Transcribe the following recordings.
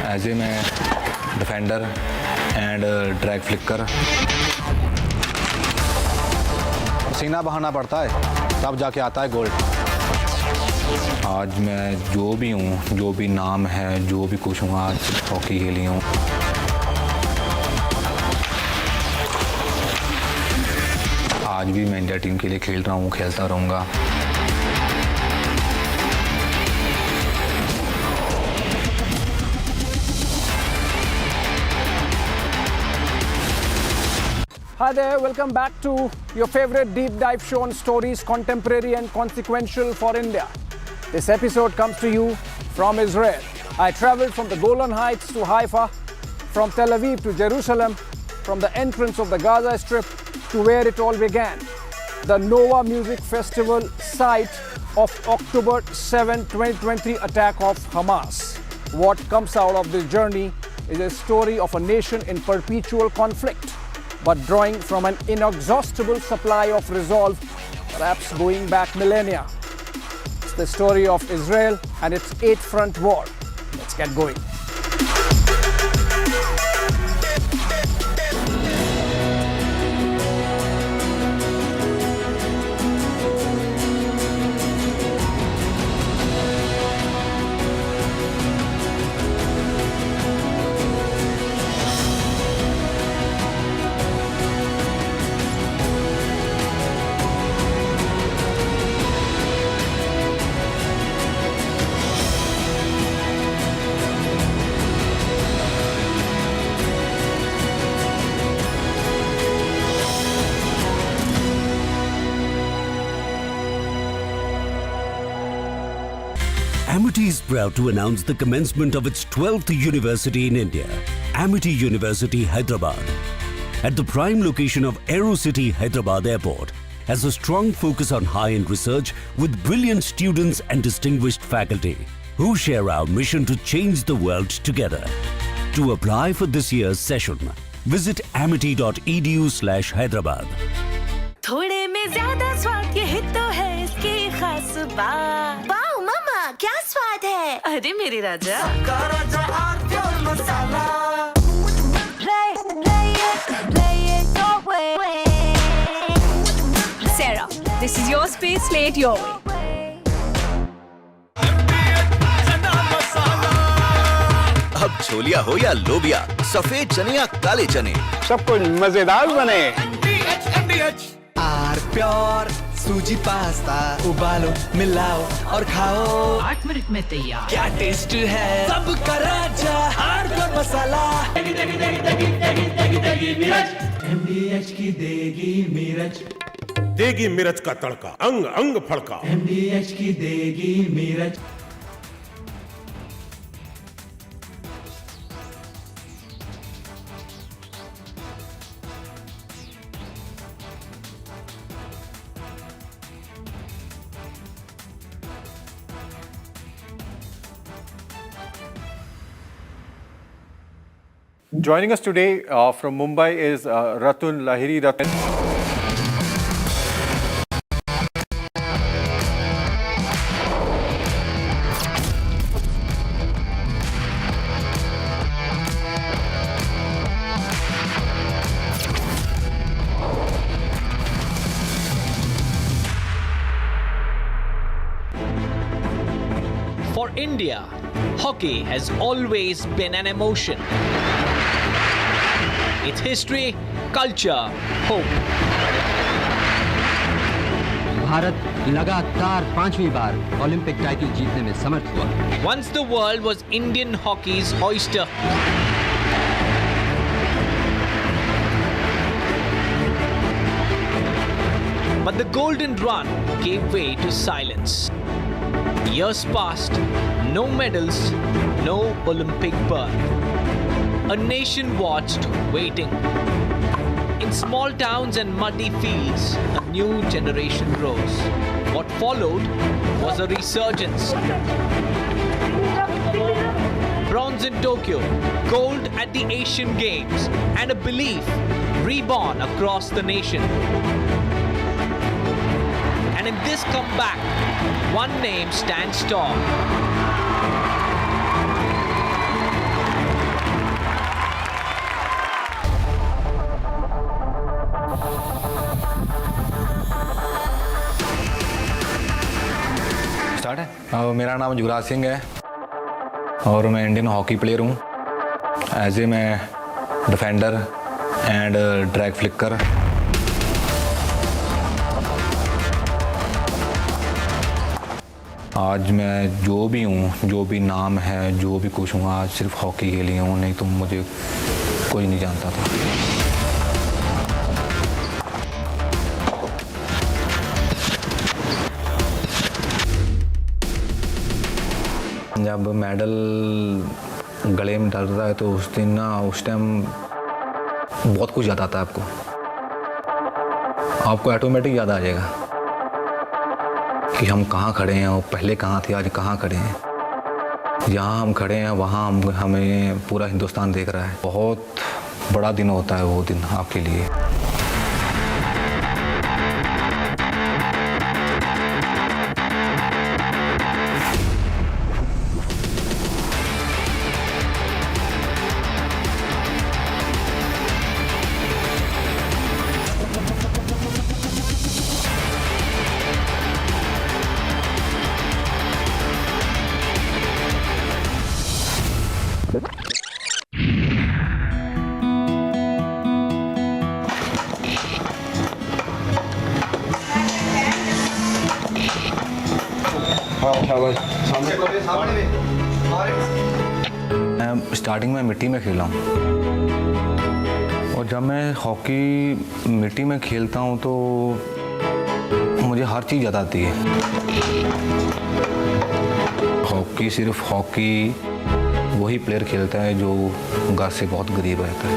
As a मैं defender and drag flicker. पसीना बहाना पड़ता है तब जाके आता है गोल्ड। आज मैं जो भी हूँ, जो भी नाम है, जो भी कुछ हूँ, आज हॉकी खेली हूँ। आज भी मैं इंडिया टीम के लिए खेल रहा हूँ, खेलता रहूँगा। Hi there, welcome back to your favorite deep dive show on stories contemporary and consequential for India. This episode comes to you from Israel. I traveled from the Golan Heights to Haifa, from Tel Aviv to Jerusalem, from the entrance of the Gaza Strip to where it all began, the Nova Music Festival site of October 7, 2023 attack of Hamas. What comes out of this journey is a story of a nation in perpetual conflict, but drawing from an inexhaustible supply of resolve, perhaps going back millennia. It's the story of Israel and its 8-front war. Let's get going. Amity is proud to announce the commencement of its 12th university in India, Amity University, Hyderabad. At the prime location of AeroCity Hyderabad Airport, has a strong focus on high-end research with brilliant students and distinguished faculty who share our mission to change the world together. To apply for this year's session, visit amity.edu/Hyderabad. थोड़े में ज्यादा स्वाद ये तो है इसकी खास बात। वाओ मामा क्या स्वाद है। अरे मेरे राजा राजा R4 masala. Play it your way. Sarah, this is your space. Play it your way. अब छोलिया हो या लोबिया, सफेद चने या काले चने, सब कुछ मजेदार बने। प्योर सूजी पास्ता उबालो मिलाओ और खाओ 8 मिनट में तैयार। क्या टेस्ट है सबका राजा R4 मसाला। MDH की देगी मिर्च, देगी मिर्च का तड़का, अंग अंग फड़का। MDH की देगी मिर्च। Joining us today from Mumbai is Ratun Lahiri. Ratun. For India, hockey has always been an emotion. Its history, culture, hope. Bharat लगातार 5वीं बार ओलंपिक टाइटल जीतने में समर्थ हुआ। Once the world was Indian hockey's oyster. But the golden run gave way to silence. Years passed, no medals, no Olympic berth. A nation watched, waiting. In small towns and muddy fields, a new generation rose. What followed was a resurgence. Bronze in Tokyo, gold at the Asian Games, and a belief reborn across the nation. And in this comeback, one name stands tall. मेरा नाम जुगराज सिंह है और मैं Indian hockey player हूँ। As a मैं defender and drag flicker. आज मैं जो भी हूँ, जो भी नाम है, जो भी कुछ हूँ, आज सिर्फ हॉकी के लिए हूँ, नहीं तो मुझे कोई नहीं जानता था। जब मेडल गले में डलता है तो उस दिन ना, उस टाइम बहुत कुछ याद आता है आपको ऑटोमेटिक याद आ जाएगा कि हम कहाँ खड़े हैं और पहले कहाँ थे, आज कहाँ खड़े हैं। जहाँ हम खड़े हैं वहाँ हमें पूरा हिंदुस्तान देख रहा है। बहुत बड़ा दिन होता है वो दिन आपके लिए। मैं स्टार्टिंग में मिट्टी में खेला हूँ और जब मैं हॉकी मिट्टी में खेलता हूँ तो मुझे हर चीज़ याद आती है। हॉकी सिर्फ हॉकी वही प्लेयर खेलता है जो घर से बहुत गरीब रहता है।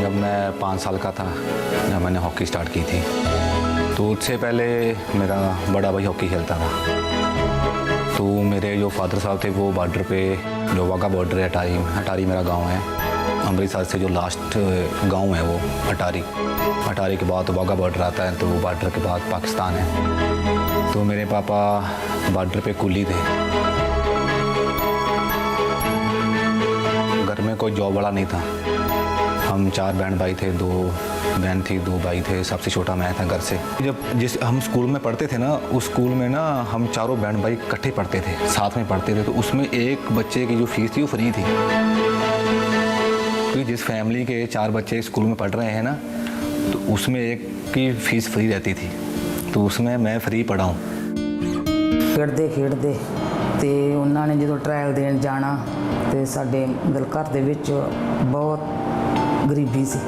जब मैं 5 साल का था, जब मैंने हॉकी स्टार्ट की थी, तो उससे पहले मेरा बड़ा भाई हॉकी खेलता था। तो मेरे जो फादर साहब थे वो बॉर्डर पे, जो वाघा बॉर्डर है, अटारी मेरा गांव है। अमृतसर से जो लास्ट गांव है वो अटारी के बाद तो वाघा बॉर्डर आता है, तो वो बॉर्डर के बाद पाकिस्तान है। तो मेरे पापा बॉर्डर पे कुली थे। घर में कोई जॉब वाला नहीं था। हम 4 बहन भाई थे, 2 बहन थी, 2 भाई थे, सबसे छोटा मैं था घर से। जब हम स्कूल में पढ़ते थे ना, उस स्कूल में ना हम चारों बहन भाई इकट्ठे पढ़ते थे, साथ में पढ़ते थे। तो उसमें एक बच्चे की जो फीस थी वो फ्री थी, क्योंकि जिस फैमिली के 4 बच्चे स्कूल में पढ़ रहे हैं ना, तो उसमें एक की फीस फ्री रहती थी। तो उसमें मैं फ्री पढ़ा हूँ। खेडते तो उन्होंने जो ट्रायल देन जाना, तो साडे मतलब घर दे विच बहुत गरीबी सी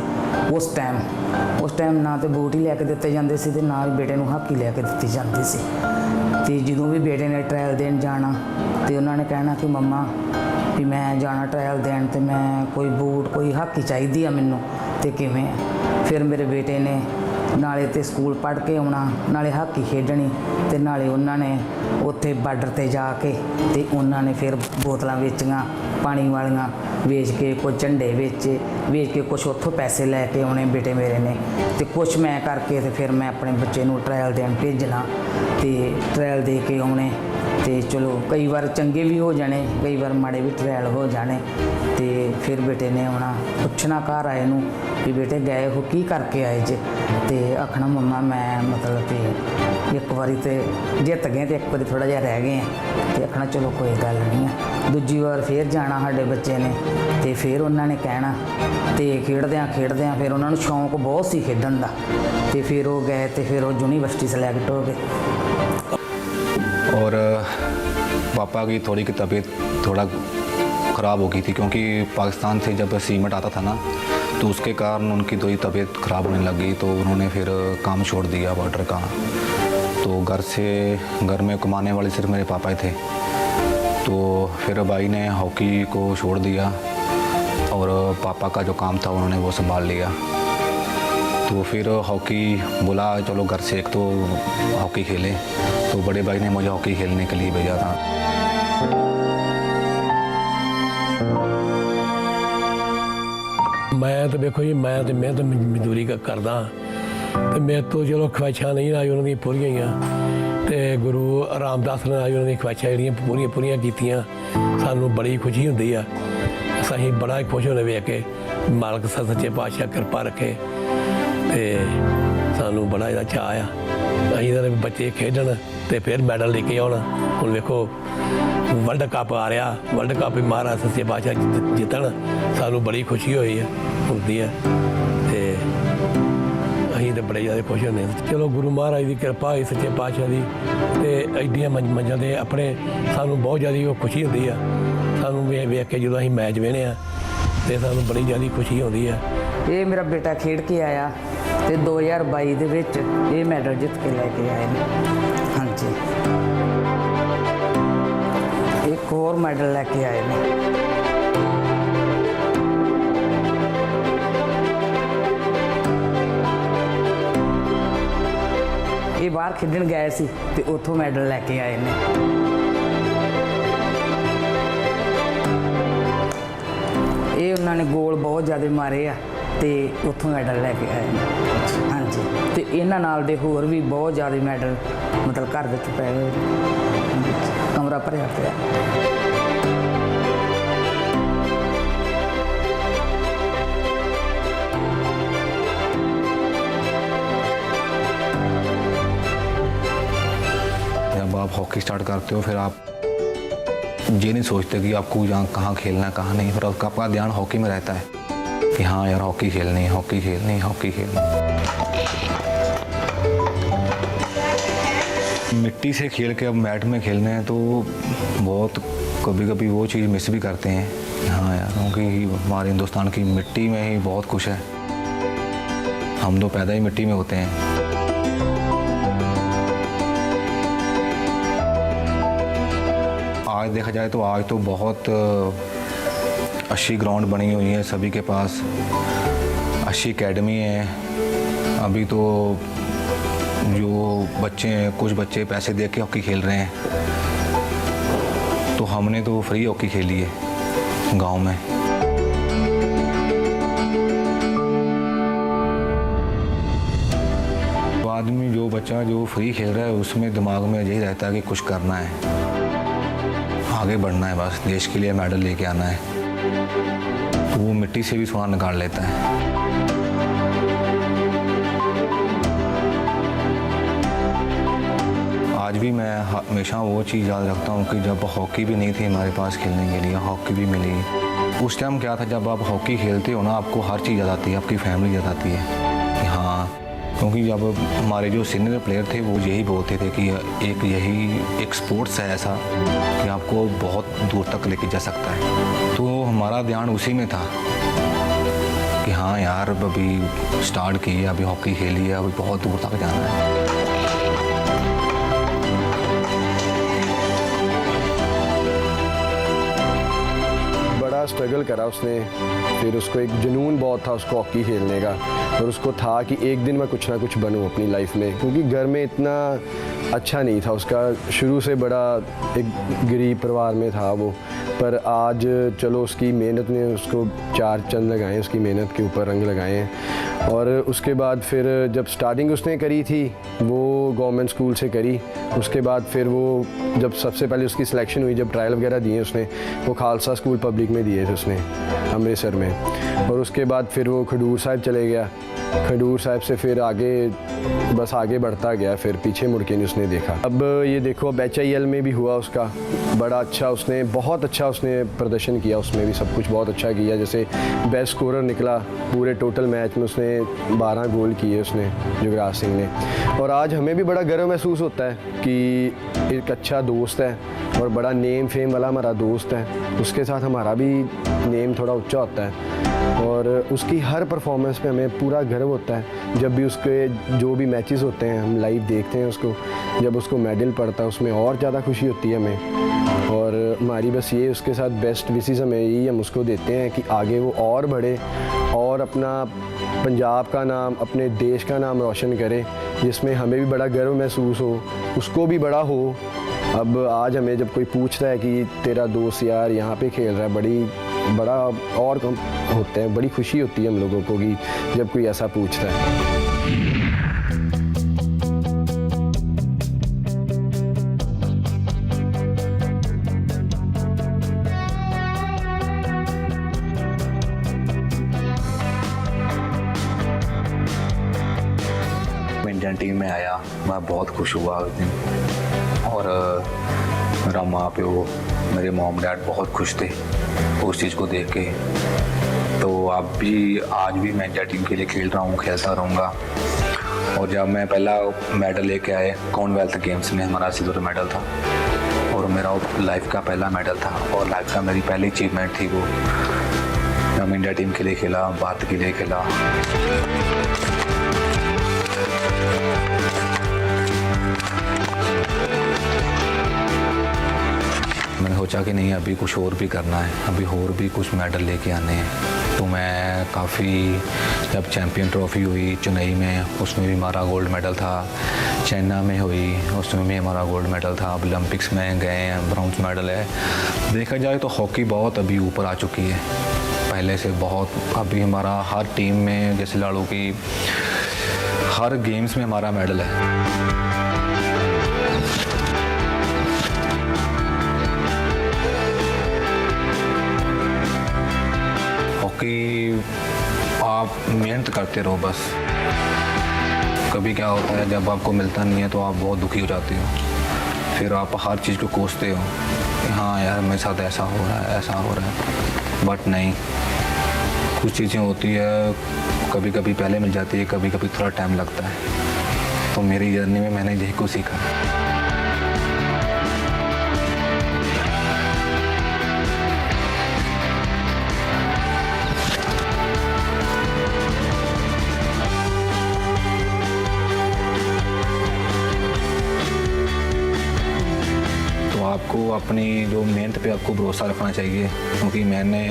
उस टाइम ना तो बूट ही लैके दिते जाते सी, ना ही बेटे नूं हाकी लैके दित्ती जाती सी। तो जो भी बेटे ने ट्रायल देन जाना, तो उन्होंने कहना कि मम्मा भी मैं जाना ट्रायल देन, तो मैं कोई बूट कोई हाकी चाहिए आ मैनू, तो किवें। फिर मेरे बेटे ने नाले तो स्कूल पढ़ के आना, नाले हाकी खेडनी, तो नाले उन्होंने उत्थे बार्डर ते जाके तो उन्होंने फिर बोतलां बेचियां पानी वालियां, बेच के कुछ झंडे बेच के कुछ उत्थों पैसे लैके आने बेटे मेरे ने, तो कुछ मैं करके तो फिर मैं अपने बच्चे नूं ट्रायल देन भेजना, तो ट्रायल दे के आने। तो चलो कई बार चंगे भी हो जाने, कई बार माड़े भी ट्रायल हो जाने। तो फिर बेटे ने आना, पुछना घर आए नूं कि बेटे गए हो की करके आए जे, तो आखना मम्मा मैं मतलब कि एक बारी तो जित गए, तो एक बारी थोड़ा जिहा रह गए हैं। तो आखना चलो कोई गल नहीं है। दूजी बार फिर जाना साडे बच्चे ने, तो फिर उन्होंने कहना, तो खेडद्या फिर उन्होंने शौक बहुत सी खेडन दा, तो फिर वो गए, तो फिर वो यूनिवर्सिटी सेलेक्ट हो गए। और पापा की थोड़ी की तबीयत थोड़ा ख़राब हो गई थी, क्योंकि पाकिस्तान से जब सीमेंट आता था ना, तो उसके कारण उनकी थोड़ी तबीयत ख़राब होने लगी। तो उन्होंने फिर काम छोड़ दिया बॉर्डर का। तो घर में कमाने वाले सिर्फ मेरे पापा ही थे। तो फिर भाई ने हॉकी को छोड़ दिया और पापा का जो काम था उन्होंने वो संभाल लिया। तो फिर हॉकी बोला चलो घर से एक तो हॉकी खेले, तो बड़े भाई ने मुझे हॉकी खेलने के लिए भेजा था। मैं तो देखो जी, मैं तो मजदूरी करदा, तो मेरे तो चलो ख्वाहिशां नहीं आज उन्होंने पूरियां ही, तो गुरु रामदास ने आज उन्होंने ख्वाहिशां जड़ियां पूरियां कीतियां, सानू बड़ी खुशी होंदी आ। असीं बड़ा खुश होने वेख के, मालक सच्चे पातशाह किरपा रखे, तो सानू बड़ा ज़्यादा चाऽ आ असीं तो बच्चे खेडण ते फिर मैडल लेके आउण हुण वेखो वर्ल्ड कप आ रहा वर्ल्ड कप भी महाराज सच्चे पातशाह जितण सानू बड़ी खुशी होई है हुंदी है ते असीं तो बड़े ज़्यादा खुश होंदे चलो गुरु महाराज की कृपा होई सच्चे पातशाह की ते एड्डियां मंजां ते अपने सानू बहुत ज़्यादा खुशी होंदी है सानू वेख के जो असीं मैच वेखने आ ते सानू बड़ी ज़्यादा खुशी होंदी है। ये मेरा बेटा खेड के आया ते 2022 ਦੇ ਵਿੱਚ ਇਹ ਮੈਡਲ ਜਿੱਤ ਕੇ ਲੈ ਕੇ ਆਏ ਨੇ ਹਾਂਜੀ ਇੱਕ ਹੋਰ ਮੈਡਲ ਲੈ ਕੇ ਆਏ ਨੇ ਇਹ ਬਾਹਰ ਖੇਡਣ ਗਏ ਸੀ ਤੇ ਉੱਥੋਂ ਮੈਡਲ ਲੈ ਕੇ ਆਏ ਨੇ ਇਹ ਉਹਨਾਂ ਨੇ ਗੋਲ ਬਹੁਤ ਜ਼ਿਆਦਾ ਮਾਰੇ ਆ ਤੇ ਉੱਥੋਂ ਮੈਡਲ ਲੈ ਕੇ ਆਏ ਨੇ ਹਾਂਜੀ ਤੇ ਇਹਨਾਂ ਨਾਲ ਦੇ ਹੋਰ ਵੀ ਬਹੁਤ ਜ਼ਿਆਦਾ ਮੈਡਲ ਮਤਲਬ ਘਰ ਵਿੱਚ ਪਏ ਹੋਏ ਕਮਰਾ ਭਰਿਆ ਪਿਆ जब आप हॉकी स्टार्ट करते हो फिर आप ये नहीं सोचते कि आपको यहाँ कहाँ खेलना है कहाँ नहीं, फिर आपका ध्यान हॉकी में रहता है कि हाँ यार हॉकी खेलनी है हॉकी खेलनी है हॉकी खेलनी। मिट्टी से खेल के अब मैट में खेलने हैं तो बहुत कभी कभी वो चीज़ मिस भी करते हैं हाँ यार क्योंकि हमारे हिंदुस्तान की मिट्टी में ही बहुत कुछ है हम तो पैदा ही मिट्टी में होते हैं। आज देखा जाए तो आज तो बहुत अच्छी ग्राउंड बनी हुई है सभी के पास अच्छी एकेडमी है अभी तो जो बच्चे हैं कुछ बच्चे पैसे दे के हॉकी खेल रहे हैं तो हमने तो फ्री हॉकी खेली है गांव में। तो आदमी जो बच्चा जो फ्री खेल रहा है उसमें दिमाग में यही रहता है कि कुछ करना है आगे बढ़ना है बस देश के लिए मेडल लेके आना है तो वो मिट्टी से भी सोना निकाल लेता है। आज भी मैं हमेशा वो चीज़ याद रखता हूँ कि जब हॉकी भी नहीं थी हमारे पास खेलने के लिए हॉकी भी मिली उस टाइम क्या था जब आप हॉकी खेलते हो ना आपको हर चीज़ याद आती है आपकी फैमिली याद आती है कि हाँ क्योंकि जब हमारे जो सीनियर प्लेयर थे वो यही बोलते थे कि एक स्पोर्ट्स है ऐसा कि आपको बहुत दूर तक लेके जा सकता है तो हमारा ध्यान उसी में था कि हाँ यार अभी स्टार्ट की है अभी हॉकी खेली है अभी बहुत दूर तक जाना है। स्ट्रगल करा उसने फिर उसको एक जुनून बहुत था उसको हॉकी खेलने का और उसको था कि एक दिन मैं कुछ ना कुछ बनूं अपनी लाइफ में क्योंकि घर में इतना अच्छा नहीं था उसका शुरू से बड़ा एक गरीब परिवार में था वो पर आज चलो उसकी मेहनत ने उसको चार चंद लगाए उसकी मेहनत के ऊपर रंग लगाए हैं और उसके बाद फिर जब स्टार्टिंग उसने करी थी वो गवर्नमेंट स्कूल से करी उसके बाद फिर वो जब सबसे पहले उसकी सिलेक्शन हुई जब ट्रायल वगैरह दिए उसने वो खालसा स्कूल पब्लिक में दिए थे उसने अमृतसर में और उसके बाद फिर वो खडूर साहिब चले गया खडूर साहिब से फिर आगे बस आगे बढ़ता गया फिर पीछे मुड़ के नहीं उसने देखा। अब ये देखो अब HIL में भी हुआ उसका बड़ा अच्छा उसने बहुत अच्छा उसने प्रदर्शन किया उसमें भी सब कुछ बहुत अच्छा किया जैसे बेस्ट स्कोरर निकला पूरे टोटल मैच में उसने 12 गोल किए उसने जुगराज सिंह ने और आज हमें भी बड़ा गर्व महसूस होता है कि एक अच्छा दोस्त है और बड़ा नेम फेम वाला हमारा दोस्त है उसके साथ हमारा भी नेम थोड़ा ऊंचा होता है और उसकी हर परफॉर्मेंस पे हमें पूरा गर्व होता है जब भी उसके जो भी मैचेस होते हैं हम लाइव देखते हैं उसको जब उसको मेडल पड़ता है उसमें और ज़्यादा खुशी होती है हमें और हमारी बस ये उसके साथ बेस्ट विशेस हमें यही हम उसको देते हैं कि आगे वो और बढ़े और अपना पंजाब का नाम अपने देश का नाम रोशन करे जिसमें हमें भी बड़ा गर्व महसूस हो उसको भी बड़ा हो। अब आज हमें जब कोई पूछता है कि तेरा दोस्त यार यहाँ पे खेल रहा है बड़ा और कम होते हैं बड़ी खुशी होती है हम लोगों को कि जब कोई ऐसा पूछता है। टीम में आया, मैं बहुत खुश हुआ उस दिन। और मेरा माँ प्यो, मेरे मॉम डैड बहुत खुश थे उस चीज़ को देख के। तो आज भी मैं इंडिया टीम के लिए खेल रहा हूँ, खेलता रहूँगा। और जब मैं पहला मेडल लेके आए कॉमनवेल्थ गेम्स में, हमारा सिल्वर मेडल था और मेरा लाइफ का पहला मेडल था और लाइफ का मेरी पहली अचीवमेंट थी वो। मैं इंडिया टीम के लिए खेला, भारत के लिए खेला। मैंने सोचा कि नहीं, अभी कुछ और भी करना है, अभी और भी कुछ मेडल लेके आने हैं। तो मैं काफ़ी, जब चैम्पियन ट्रॉफी हुई चेन्नई में, उसमें भी हमारा गोल्ड मेडल था। चाइना में हुई, उसमें भी हमारा गोल्ड मेडल था। अब ओलंपिक्स में गए हैं, ब्रॉन्ज मेडल है। देखा जाए तो हॉकी बहुत अभी ऊपर आ चुकी है पहले से बहुत। अभी हमारा हर टीम में, जैसे लाड़ू की हर गेम्स में हमारा मेडल है। हॉकी आप मेहनत करते रहो बस। कभी क्या होता है, जब आपको मिलता नहीं है तो आप बहुत दुखी हो जाते हो, फिर आप हर चीज़ को कोसते हो कि हाँ यार मेरे साथ ऐसा हो रहा है, ऐसा हो रहा है। बट नहीं, कुछ चीज़ें होती है, कभी कभी पहले मिल जाती है, कभी कभी थोड़ा टाइम लगता है। तो मेरी जर्नी में मैंने यही कुछ सीखा। आपको अपनी जो मेहनत पे आपको भरोसा रखना चाहिए, क्योंकि मैंने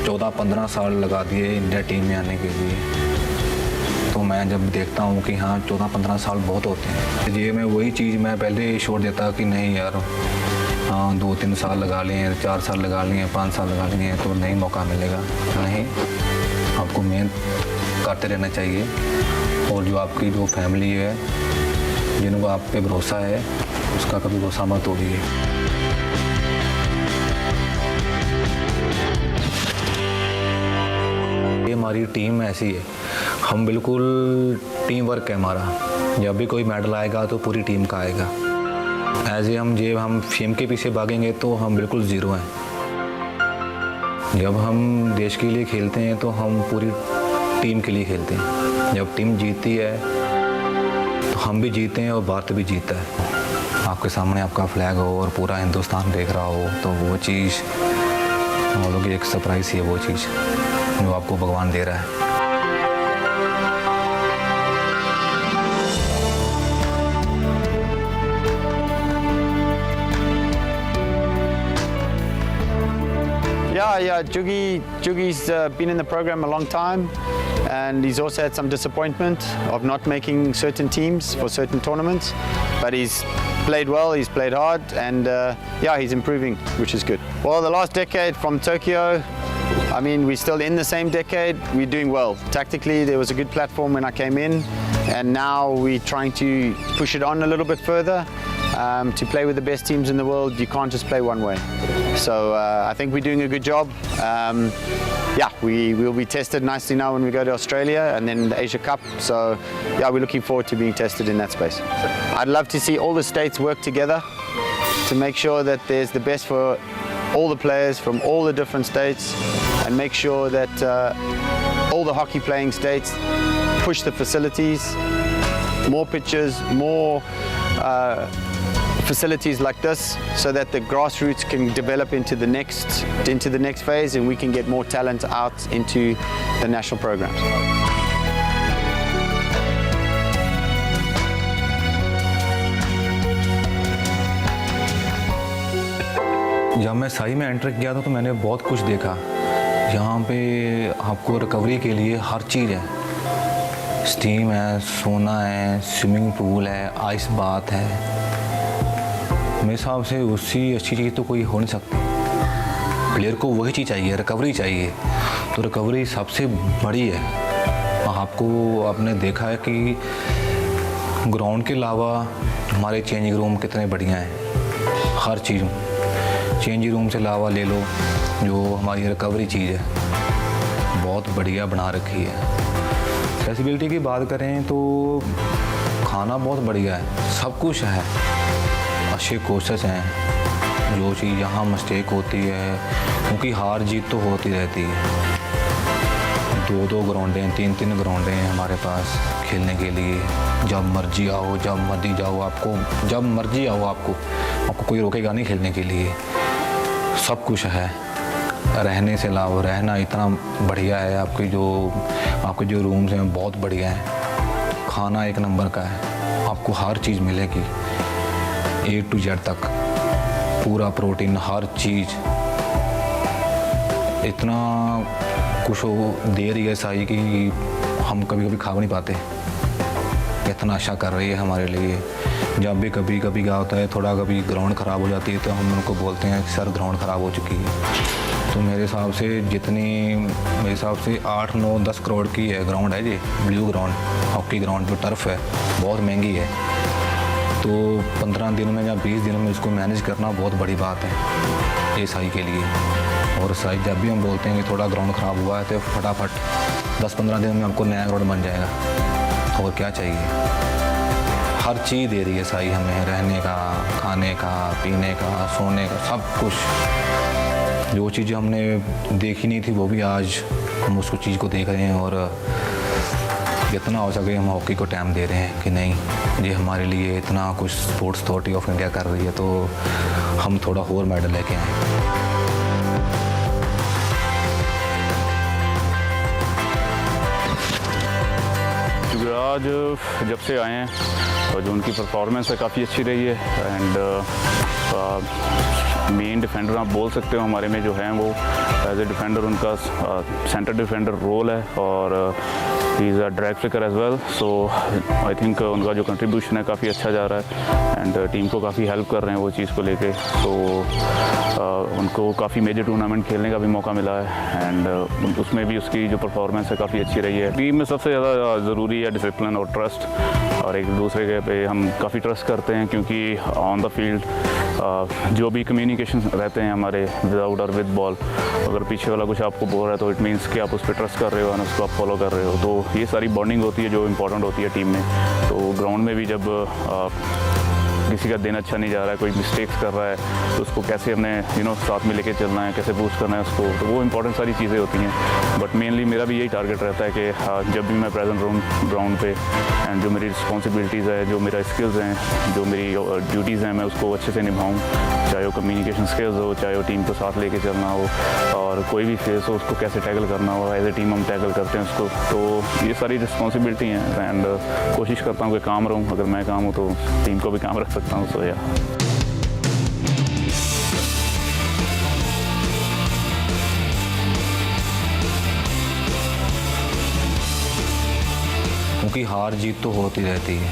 14-15 साल लगा दिए इंडिया टीम में आने के लिए। तो मैं जब देखता हूँ कि हाँ 14-15 साल बहुत होते हैं, ये मैं वही चीज़ मैं पहले छोड़ देता कि नहीं यार, हाँ 2-3 साल लगा लिए, 4 साल लगा लिए, 5 साल लगा लिए तो नहीं मौका मिलेगा। नहीं, आपको मेहनत करते रहना चाहिए। और जो आपकी जो फैमिली है, जिनको आप पे भरोसा है, उसका कभी भरोसा मत तोड़िए। ये हमारी टीम ऐसी है, हम बिल्कुल टीम वर्क है हमारा। जब भी कोई मेडल आएगा तो पूरी टीम का आएगा। ऐसे हम फेम के पीछे भागेंगे तो हम बिल्कुल ज़ीरो हैं। जब हम देश के लिए खेलते हैं तो हम पूरी टीम के लिए खेलते हैं। जब टीम जीतती है तो हम भी जीते हैं और भारत भी जीता है। आपके सामने आपका फ्लैग हो और पूरा हिंदुस्तान देख रहा हो, तो वो चीज़ हम लोग की एक सरप्राइज़ ही है, वो चीज़ जो आपको भगवान दे रहा है। Yeah, Jugi's been in the program a long time, and he's also had some disappointment of not making certain teams for certain tournaments, but he's played well, he's played hard, and yeah, he's improving, which is good. Well, the last decade from Tokyo, I mean, we're still in the same decade, we're doing well. Tactically, there was a good platform when I came in, and now we're trying to push it on a little bit further. To play with the best teams in the world, you can't just play one way. So I think we're doing a good job. Yeah, we will be tested nicely now when we go to Australia and then the Asia Cup. So yeah, we're looking forward to being tested in that space. I'd love to see all the states work together to make sure that there's the best for all the players from all the different states, and make sure that all the hockey playing states push the facilities, more pitches, more facilities like this, so that the grassroots can develop into the next phase, and we can get more talent out into the national programs. जब मैं सही में enter किया था तो मैंने बहुत कुछ देखा। यहाँ पे आपको रिकवरी के लिए हर चीज़ है, स्टीम है, सोना है, स्विमिंग पूल है, आइस बाथ है। मेरे हिसाब से उससे अच्छी चीज़ तो कोई हो नहीं सकती। प्लेयर को वही चीज़ चाहिए, रिकवरी चाहिए, तो रिकवरी सबसे बड़ी है। आपने देखा है कि ग्राउंड के अलावा हमारे चेंजिंग रूम कितने बढ़िया हैं। हर चीज़ चेंजिंग रूम से अलावा ले लो, जो हमारी रिकवरी चीज़ है बहुत बढ़िया बना रखी है। एक्सेसिबिलिटी की बात करें तो खाना बहुत बढ़िया है, सब कुछ है, अच्छे कोचेस हैं। जो चीज़ यहाँ मिस्टेक होती है, क्योंकि हार जीत तो होती रहती है। 2-2 ग्राउंडें हैं, 3-3 ग्राउंडें हैं हमारे पास खेलने के लिए। जब मर्जी आओ, जब मर्जी जाओ, आपको जब मर्जी आओ, आपको कोई रोकेगा नहीं खेलने के लिए। सब कुछ है। रहने से लाओ, रहना इतना बढ़िया है। आपके जो रूम्स हैं बहुत बढ़िया हैं। खाना एक नंबर का है, आपको हर चीज़ मिलेगी A to Z तक, पूरा प्रोटीन, हर चीज़। इतना कुछ दे रही है साई कि हम कभी कभी खा नहीं पाते। इतना अच्छा कर रही है हमारे लिए। जब भी कभी क्या होता है, थोड़ा कभी ग्राउंड ख़राब हो जाती है तो हम उनको बोलते हैं सर ग्राउंड ख़राब हो चुकी है। तो मेरे हिसाब से 8, 9, 10 करोड़ की है ग्राउंड है जी, ब्लू ग्राउंड, हॉकी ग्राउंड जो टर्फ है, बहुत महंगी है। तो 15 दिन में या 20 दिन में इसको मैनेज करना बहुत बड़ी बात है ये साई के लिए। और साई जब भी हम बोलते हैं कि थोड़ा ग्राउंड ख़राब हुआ है तो फटाफट 10-15 दिन में हमको नया ग्राउंड बन जाएगा। और क्या चाहिए, हर चीज़ दे रही है साई हमें, रहने का, खाने का, पीने का, सोने का, सब कुछ। जो चीज़ें हमने देखी नहीं थी वो भी आज हम उसको चीज़ को देख रहे हैं। और जितना हो सके हम हॉकी को टाइम दे रहे हैं कि नहीं, ये हमारे लिए इतना कुछ स्पोर्ट्स अथॉरिटी ऑफ इंडिया कर रही है तो हम थोड़ा और मेडल लेके आए। आज जब से आए हैं तो जो उनकी परफॉर्मेंस है काफ़ी अच्छी रही है। एंड मेन डिफेंडर आप बोल सकते हो हमारे में जो हैं वो एज ए डिफेंडर उनका सेंटर डिफेंडर रोल है और he is a drag flicker as well. So I think उनका जो कंट्रीब्यूशन है काफ़ी अच्छा जा रहा है एंड टीम को काफ़ी हेल्प कर रहे हैं वो चीज़ को लेके। तो उनको काफ़ी मेजर टूर्नामेंट खेलने का भी मौका मिला है एंड उसमें भी उसकी जो परफॉर्मेंस है काफ़ी अच्छी रही है। टीम में सबसे ज़्यादा ज़रूरी है डिसिप्लिन और ट्रस्ट, और एक दूसरे के पे हम काफ़ी ट्रस्ट करते हैं क्योंकि ऑन द फील्ड जो भी कम्युनिकेशन रहते हैं हमारे विदाउट और विद बॉल, अगर पीछे वाला कुछ आपको बोल रहा है तो इट मीन्स कि आप उस पर ट्रस्ट कर रहे हो और उसको आप फॉलो कर रहे हो। तो ये सारी बॉन्डिंग होती है जो इम्पोर्टेंट होती है टीम में। तो ग्राउंड में भी जब किसी का दिन अच्छा नहीं जा रहा है, कोई मिस्टेक्स कर रहा है, तो उसको कैसे हमने साथ में लेके चलना है, कैसे बूस्ट करना है उसको, तो वो इंपॉर्टेंट सारी चीज़ें होती हैं। बट मेनली मेरा भी यही टारगेट रहता है कि जब भी मैं प्रेजेंट रहूँ ग्राउंड पे एंड जो मेरी रिस्पॉन्सिबिलिटीज़ है, जो मेरा स्किल्स हैं, जो मेरी ड्यूटीज़ हैं, मैं उसको अच्छे से निभाऊँ। चाहे वो कम्युनिकेशन स्किल्स हो, चाहे वो टीम को साथ लेके चलना हो, और कोई भी फेस हो उसको कैसे टैकल करना हो, एज ए टीम हम टैकल करते हैं उसको। तो ये सारी रिस्पॉन्सिबिलिटी हैं एंड कोशिश करता हूँ कि काम रहूँ। अगर मैं काम हूँ तो टीम को भी काम रख सकता हूँ। सो या क्योंकि हार जीत तो होती रहती है,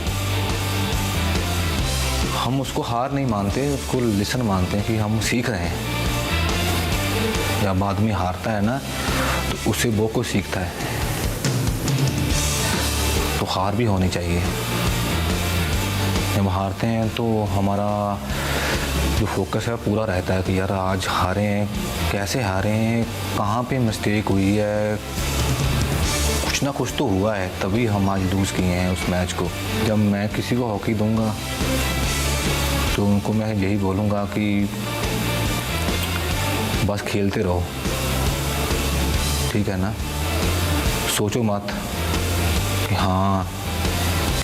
हम उसको हार नहीं मानते, उसको लेसन मानते हैं कि हम सीख रहे हैं। जब आदमी हारता है ना तो उससे वो कुछ सीखता है, तो हार भी होनी चाहिए। जब हारते हैं तो हमारा जो फोकस है पूरा रहता है कि यार आज हारे हैं, कैसे हारे हैं, कहाँ पे मिस्टेक हुई है, कुछ ना कुछ तो हुआ है तभी हम आज लूज़ किए हैं उस मैच को। जब मैं किसी को हॉकी दूंगा तो उनको मैं यही बोलूँगा कि बस खेलते रहो, ठीक है ना। सोचो मत कि हाँ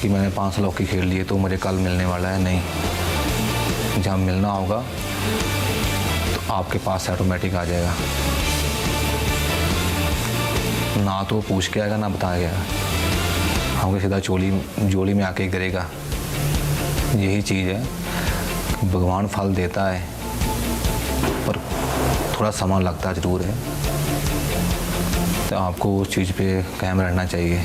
कि मैंने 5 साल हॉकी खेल लिए तो मुझे कल मिलने वाला है, नहीं। जब मिलना होगा तो आपके पास ऑटोमेटिक आ जाएगा, ना तो पूछ के आएगा ना बताया गया, हमको सीधा जोली में आके गिरेगा। यही चीज़ है, भगवान फल देता है पर थोड़ा समय लगता ज़रूर है, तो आपको उस चीज़ पे कायम रहना चाहिए।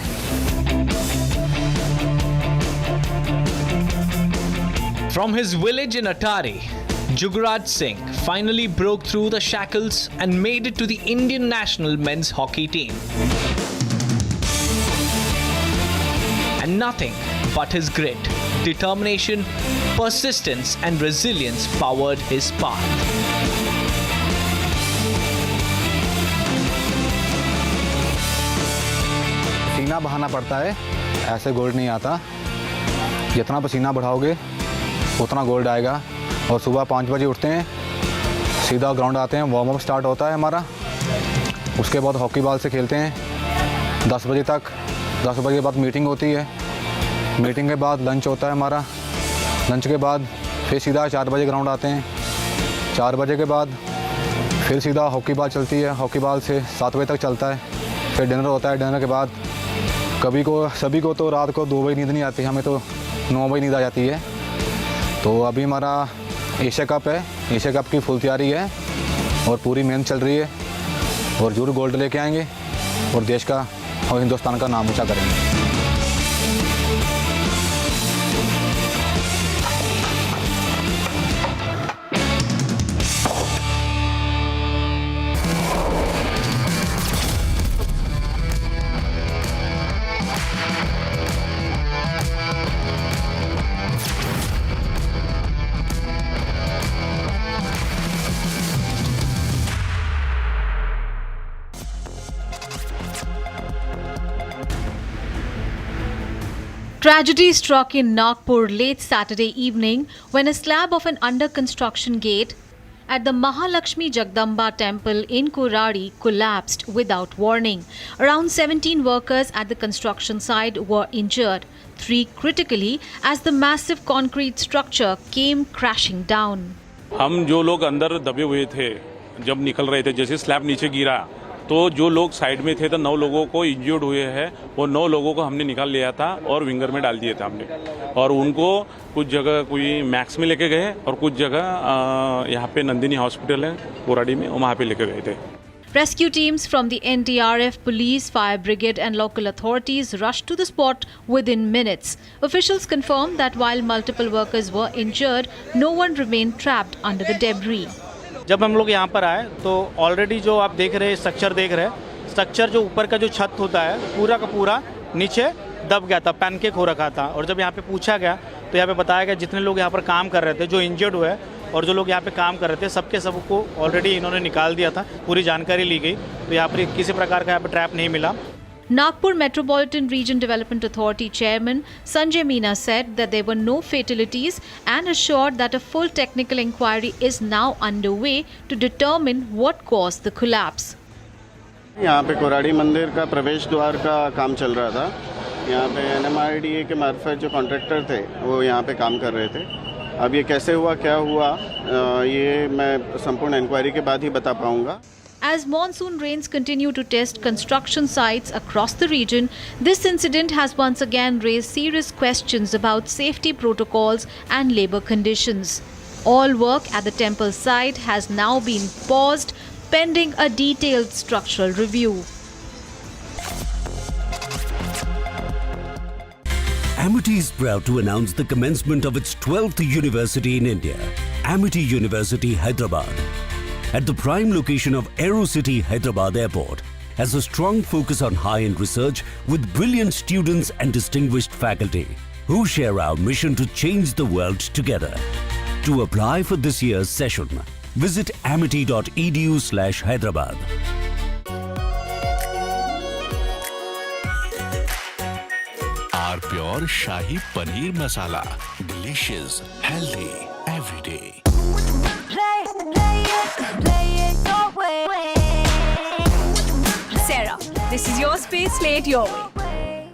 From his village in Atari, Jugar Singh finally broke through the shackles and made it to the Indian national men's hockey team. And nothing but his grit, determination, persistence and resilience powered his path. पसीना बहाना पड़ता है, ऐसे gold नहीं आता। जितना पसीना बढ़ाओगे उतना गोल्ड आएगा। और सुबह 5 बजे उठते हैं, सीधा ग्राउंड आते हैं, वार्म अप स्टार्ट होता है हमारा। उसके बाद हॉकी बॉल से खेलते हैं 10 बजे तक। 10 बजे के बाद मीटिंग होती है, मीटिंग के बाद लंच होता है हमारा। लंच के बाद फिर सीधा 4 बजे ग्राउंड आते हैं। 4 बजे के बाद फिर सीधा हॉकी बॉल चलती है, हॉकी बॉल से 7 बजे तक चलता है। फिर डिनर होता है, डिनर के बाद सभी को तो रात को 2 बजे नींद नहीं आती, हमें तो 9 बजे नींद आ जाती है। तो अभी हमारा एशिया कप है, एशिया कप की फुल तैयारी है और पूरी मेहनत चल रही है और जरूर गोल्ड लेके आएंगे और देश का और हिंदुस्तान का नाम ऊँचा करेंगे। Tragedy struck in Nagpur late Saturday evening when a slab of an under-construction gate at the Mahalakshmi Jagdamba temple in Culinary collapsed without warning. Around 17 workers at the construction site were injured, 3 critically as the massive concrete structure came crashing down. हम जो लोग अंदर दबे हुए थे जब निकल रहे थे, जैसे स्लैब नीचे गिरा तो जो लोग साइड में थे तो 9 लोगों को इंजर्ड हुए हैं। वो 9 लोगों को हमने निकाल लिया था और विंगर में डाल दिए थे हमने। और उनको कुछ जगह कोई मैक्स में लेके गए और कुछ जगह यहाँ पे नंदिनी हॉस्पिटल है कोराडी में, वहाँ पे लेके गए थे। Rescue teams from the NDRF, police, fire brigade and local authorities rushed to the spot within minutes. Officials confirmed that while multiple workers were injured, no one remained trapped under the debris. जब हम लोग यहाँ पर आए तो already जो आप देख रहे हैं स्ट्रक्चर जो ऊपर का जो छत होता है पूरा का पूरा नीचे दब गया था, पैनकेक हो रखा था। और जब यहाँ पे पूछा गया तो यहाँ पे बताया गया जितने लोग यहाँ पर काम कर रहे थे, जो इंजर्ड हुए और जो लोग यहाँ पे काम कर रहे थे, सबको ऑलरेडी इन्होंने निकाल दिया था, पूरी जानकारी ली गई। तो यहाँ पर किसी प्रकार का यहाँ पर ट्रैप नहीं मिला। Nagpur Metropolitan Region Development Authority Chairman Sanjay Meena said that there were no fatalities and assured that a full technical inquiry is now underway to determine what caused the collapse. यहाँ पे कोराडी मंदिर का प्रवेश द्वार का काम चल रहा था। यहाँ पे NMRDA के मार्फत जो कॉन्ट्रैक्टर थे वो यहाँ पे काम कर रहे थे। अब ये कैसे हुआ, क्या हुआ, ये मैं संपूर्ण इंक्वायरी के बाद ही बता पाऊँगा। As monsoon rains continue to test construction sites across the region, this incident has once again raised serious questions about safety protocols and labor conditions. All work at the temple site has now been paused pending a detailed structural review. Amity is proud to announce the commencement of its 12th university in India, Amity University, Hyderabad. At the prime location of AeroCity Hyderabad Airport, has a strong focus on high-end research with brilliant students and distinguished faculty who share our mission to change the world together. To apply for this year's session, visit amity.edu/Hyderabad. R4 Shahi Paneer Masala. Delicious, healthy, every day. Sarah, this is your space, play it your way.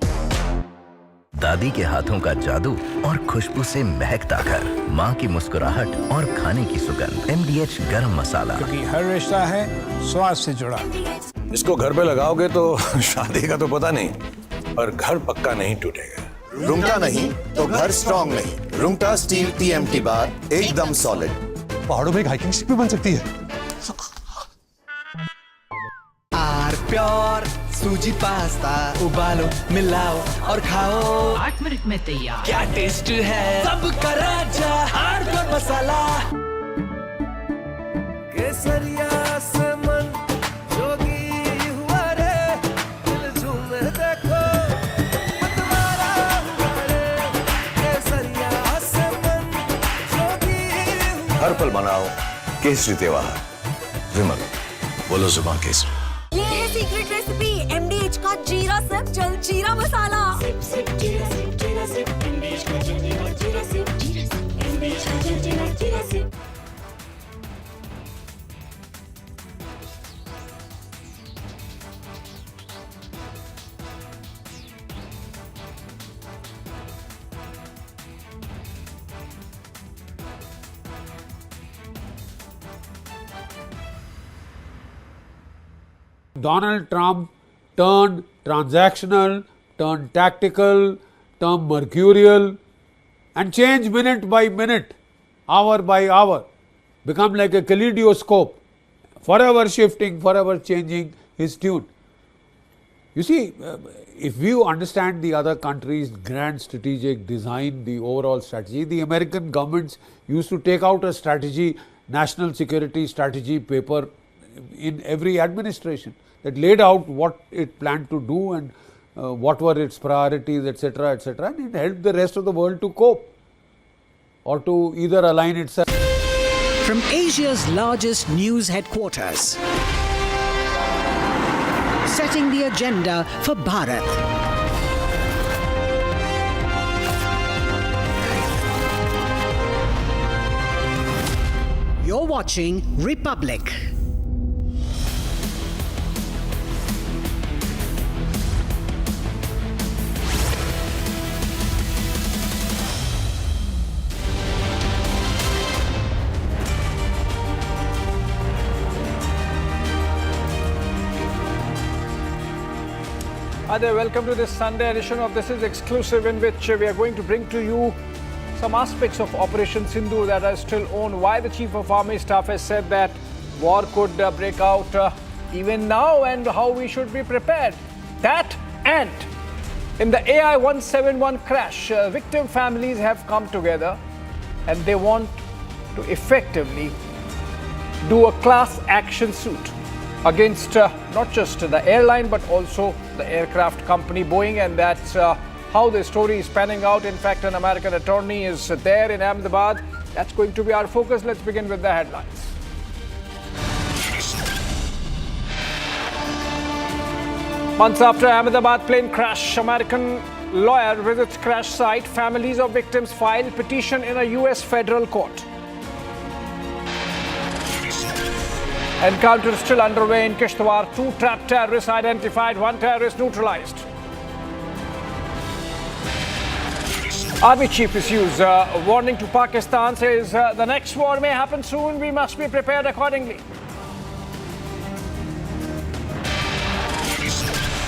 दादी के हाथों का जादू और खुशबू से महकता घर, माँ की मुस्कुराहट और खाने की सुगंध। MDH गरम मसाला, क्योंकि हर रिश्ता है स्वाद से जुड़ा। इसको घर पे लगाओगे तो शादी का तो पता नहीं, पर घर पक्का नहीं टूटेगा। रुंगटा नहीं तो घर स्ट्रॉन्ग नहीं। रुंगटा स्टील TMT बार एकदम सॉलिड। पहाड़ों में एक हाइकिंग स्टिक भी बन सकती है। R4 सूजी पास्ता उबालो, मिलाओ और खाओ। 8 मिनट में तैयार। क्या टेस्ट है सबका राजा R4 मसाला। केसरिया से मन जोगी हुआ रे, दिल झूमे देखो मतवारा हुआ रे। केसरिया से मन जोगी हुआ। हर पल मनाओ केसरी त्योहार। विमल, बोलो जुबान केसरी। ये है सीक्रेट रेसिपी MDH का जीरा सिप जल जीरा मसाला। Donald Trump turned transactional, turned tactical, turned mercurial, and changed minute by minute, hour by hour, become like a kaleidoscope, forever shifting, forever changing his tune. You see, if you understand the other countries' grand strategic design, the overall strategy, the American governments used to take out a strategy, national security strategy paper in every administration that laid out what it planned to do and what were its priorities, etc., etc., and it helped the rest of the world to cope or to either align itself. From Asia's largest news headquarters, setting the agenda for Bharat. You're watching Republic. Hi there, welcome to this Sunday edition of This Is Exclusive, in which we are going to bring to you some aspects of Operation Sindhu that are still on. Why the Chief of Army Staff has said that war could break out even now, and how we should be prepared. That, and in the AI-171 crash, victim families have come together and they want to effectively do a class action suit against not just the airline but also the aircraft company Boeing, and that's how the story is panning out. In fact, an American attorney is there in Ahmedabad. That's going to be our focus. Let's begin with the headlines. Months after Ahmedabad plane crash, American lawyer visits crash site. Families of victims file petition in a US federal court. Encounter still underway in Kishtwar. 2 trapped terrorists identified, 1 terrorist neutralized. Army chief issues a warning to Pakistan, says the next war may happen soon. We must be prepared accordingly.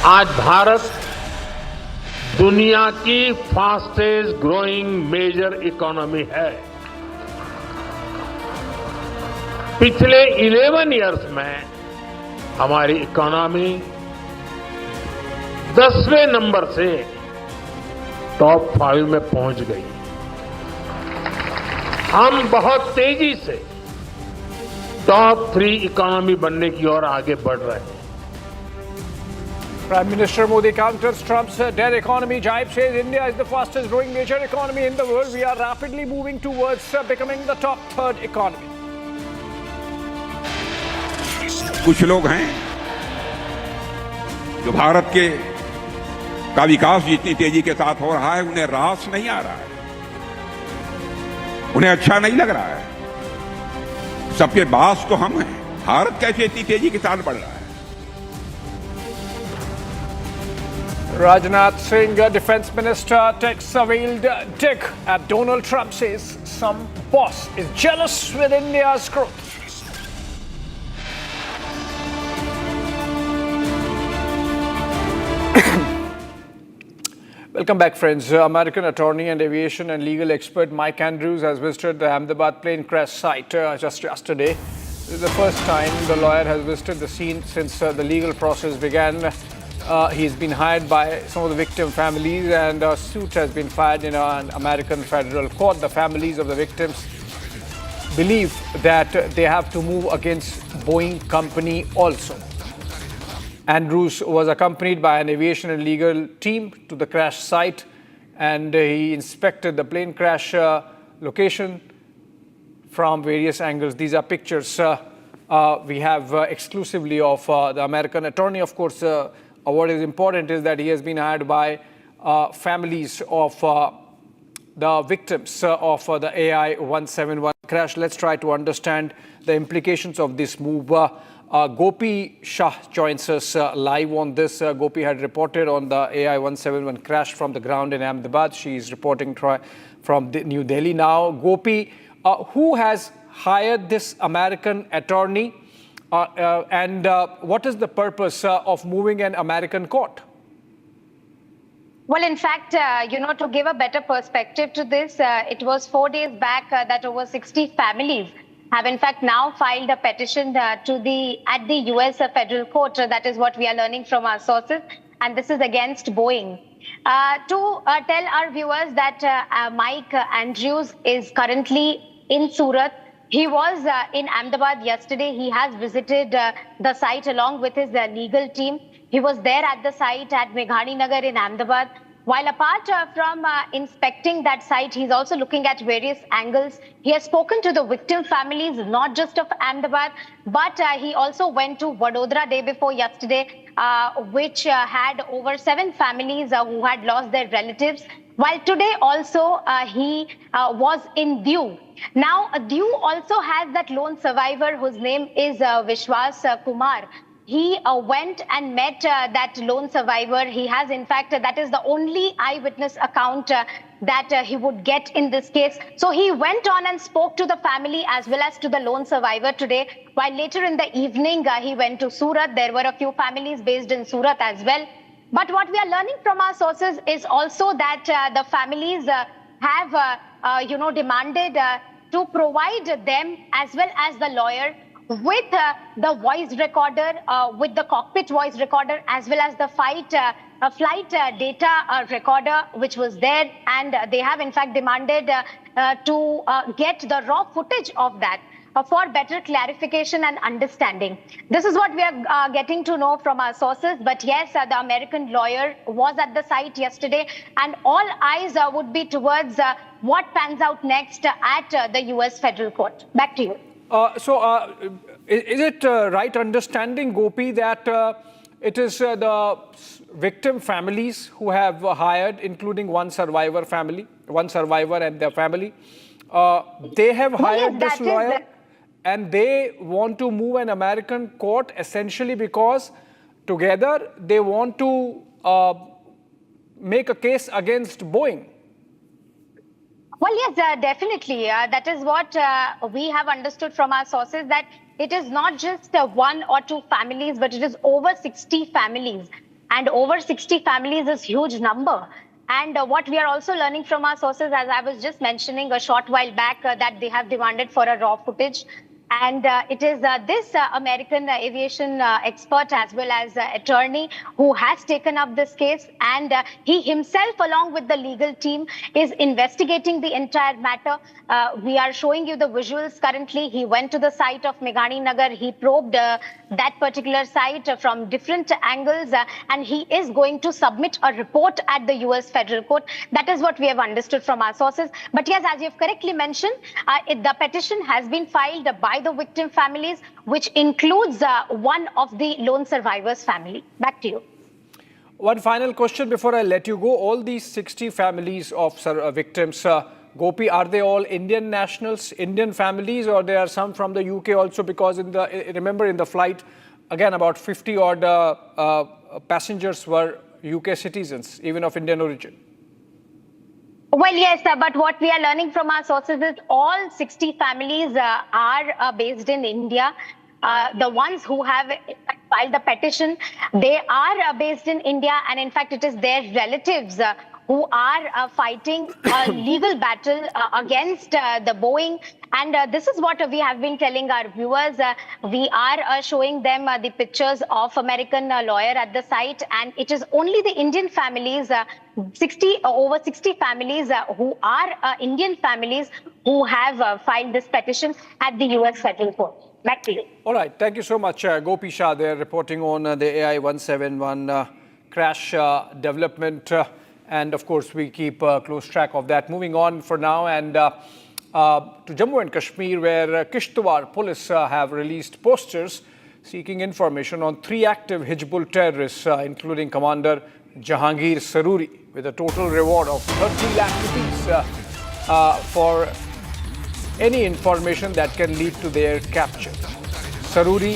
आज भारत दुनिया की fastest growing major economy है। पिछले 11 years में हमारी economy 10वें number से top 5 में पहुंच गई। हम बहुत तेजी से टॉप 3 इकोनॉमी बनने की ओर आगे बढ़ रहे हैं। Prime Minister Modi counters Trump's dead economy jibe, says India is the fastest growing major economy in the world. We are rapidly moving towards becoming the top 3rd economy. कुछ लोग हैं जो भारत के का विकास जितनी तेजी के साथ हो रहा है उन्हें रास नहीं आ रहा है, उन्हें अच्छा नहीं लग रहा है। सबके बास तो हम हैं, भारत कैसे इतनी तेजी के साथ बढ़ रहा है। Rajnath Singh, Defense Minister, takes a veiled dig at Donald Trump, says some boss is jealous with India's growth. Welcome back, friends. American attorney and aviation and legal expert Mike Andrews has visited the Ahmedabad plane crash site just yesterday. This is the first time the lawyer has visited the scene since the legal process began. He's been hired by some of the victim families, and a suit has been filed in an American federal court. The families of the victims believe that they have to move against Boeing company also. Andrews was accompanied by an aviation and legal team to the crash site, and he inspected the plane crash location from various angles. These are pictures we have exclusively of the American attorney. Of course, what is important is that he has been hired by families of the victims of the AI-171 crash. Let's try to understand the implications of this move. Gopi Shah joins us live on this. Gopi had reported on the AI-171 crash from the ground in Ahmedabad. She is reporting from New Delhi now. Gopi, who has hired this American attorney and what is the purpose of moving an American court? Well, in fact, to give a better perspective to this, it was 4 days back that over 60 families have in fact now filed a petition at the US federal court. That is what we are learning from our sources, and this is against Boeing. To tell our viewers that Mike Andrews is currently in Surat. He was in Ahmedabad yesterday. He has visited the site along with his legal team. He was there at the site at Meghani Nagar in Ahmedabad. While apart from inspecting that site, he's also looking at various angles. He has spoken to the victim families, not just of Ahmedabad, but he also went to Vadodara day before yesterday, which had over 7 families who had lost their relatives. While today also he was in Diu. Now, Diu also has that lone survivor whose name is Vishwas Kumar. He went and met that lone survivor. He has, in fact, that is the only eyewitness account that he would get in this case. So he went on and spoke to the family as well as to the lone survivor today. While later in the evening, he went to Surat. There were a few families based in Surat as well. But what we are learning from our sources is also that the families have, demanded to provide them as well as the lawyer with the voice recorder, with the cockpit voice recorder, as well as the flight data recorder, which was there. And they have, in fact, demanded to get the raw footage of that for better clarification and understanding. This is what we are getting to know from our sources. But yes, the American lawyer was at the site yesterday, and all eyes would be towards what pans out next at the US federal court. Back to you. Is it right understanding, Gopi, that it is the victim families who have hired, including one survivor and their family, they have hired this lawyer and they want to move an American court essentially because together they want to make a case against Boeing? Well, yes, definitely. That is what we have understood from our sources, that it is not just 1 or 2 families, but it is over 60 families. And over 60 families is a huge number. And what we are also learning from our sources, as I was just mentioning a short while back, that they have demanded for a raw footage. And it is this American aviation expert as well as attorney who has taken up this case. And he himself, along with the legal team, is investigating the entire matter. We are showing you the visuals currently. He went to the site of Meghani Nagar. He probed that particular site from different angles. And he is going to submit a report at the US federal court. That is what we have understood from our sources. But yes, as you have correctly mentioned, the petition has been filed by the victim families, which includes one of the lone survivors' family. Back to you. One final question before I let you go. All these 60 families of victims, Gopi, are they all Indian nationals, Indian families, or there are some from the UK also? Because remember in the flight, again, about 50 odd passengers were UK citizens, even of Indian origin. Well, yes, but what we are learning from our sources is all 60 families are based in India. The ones who have filed the petition, they are based in India, and in fact, it is their relatives who are fighting a legal battle against the Boeing. And this is what we have been telling our viewers. We are showing them the pictures of American lawyer at the site, and it is only the Indian families, over 60 families who are Indian families who have filed this petition at the US federal court. Back to you. All right. Thank you so much, Gopi Shah, there reporting on the AI-171 crash development. And of course, we keep close track of that. Moving on for now and to Jammu and Kashmir, where Kishtwar police have released posters seeking information on 3 active Hizbul terrorists, including Commander Jahangir Saruri, with a total reward of 30 lakh rupees. for any information that can lead to their capture. Saruri,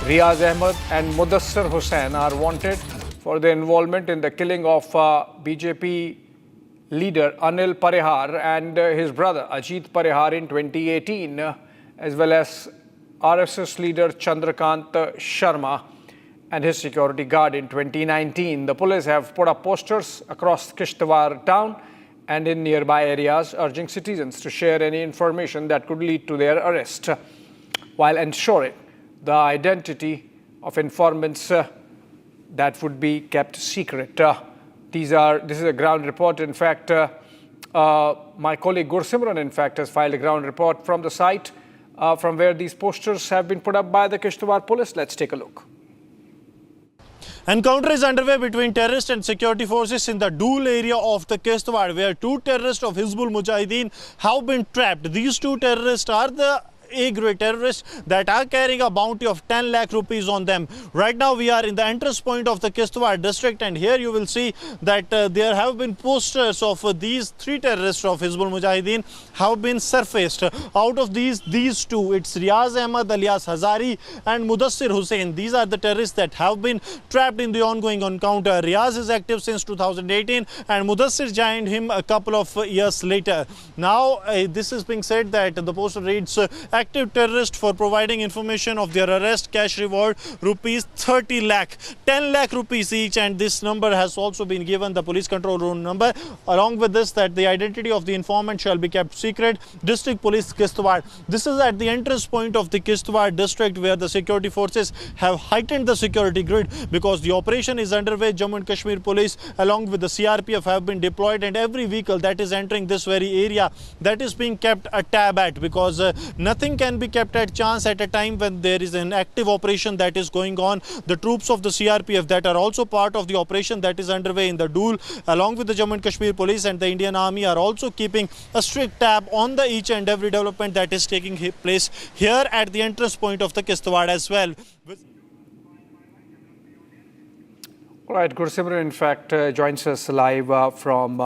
Riaz Ahmed and Mudassir Hussain are wanted for their involvement in the killing of BJP leader Anil Parihar and his brother Ajit Parihar in 2018, as well as RSS leader Chandrakant Sharma and his security guard in 2019. The police have put up posters across Kishtwar town and in nearby areas urging citizens to share any information that could lead to their arrest, while ensuring the identity of informants that would be kept secret. This is a ground report. In fact, my colleague Gursimran, in fact, has filed a ground report from the site from where these posters have been put up by the Kishtwar police. Let's take a look. Encounter is underway between terrorists and security forces in the Dool area of the Kishtwar, where two terrorists of Hizbul Mujahideen have been trapped. These two terrorists are the A-grade terrorists that are carrying a bounty of 10 lakh rupees on them. Right now we are in the entrance point of the Kishtwar district, and here you will see that there have been posters of these three terrorists of Hizbul Mujahideen have been surfaced. Out of these two, it's Riaz Ahmed alias Hazari and Mudassir Hussain. These are the terrorists that have been trapped in the ongoing encounter. Riaz is active since 2018 and Mudassir joined him a couple of years later. Now this is being said that the poster reads active terrorist for providing information of their arrest, cash reward rupees 30 lakh, 10 lakh rupees each, and this number has also been given, the police control room number. Along with this, that the identity of the informant shall be kept secret. District Police Kishtwar. This is at the entrance point of the Kishtwar district, where the security forces have heightened the security grid because the operation is underway. Jammu and Kashmir Police along with the CRPF have been deployed, and every vehicle that is entering this very area, that is being kept a tab at, because nothing can be kept at chance at a time when there is an active operation that is going on. The troops of the CRPF that are also part of the operation that is underway in the Dool, along with the Jammu and Kashmir Police and the Indian Army, are also keeping a strict tab on the each and every development that is taking place here at the entrance point of the Kishtwar as well. All right, Gursimran in fact joins us live from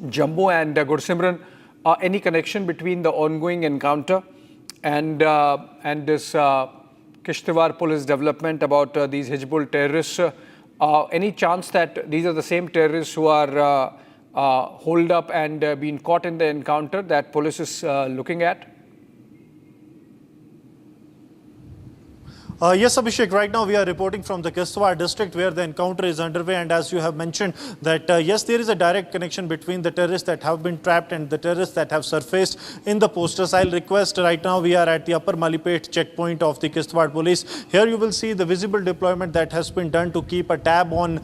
Jammu. And Gursimran, any connection between the ongoing encounter and this Kishtwar police development about these Hizbul terrorists? Any chance that these are the same terrorists who are holed up and been caught in the encounter that police is looking at? Yes, Abhishek, right now we are reporting from the Kishtwar district where the encounter is underway, and as you have mentioned that yes, there is a direct connection between the terrorists that have been trapped and the terrorists that have surfaced in the posters. I'll request, right now we are at the Upper Malipet checkpoint of the Kishtwar police. Here you will see the visible deployment that has been done to keep a tab on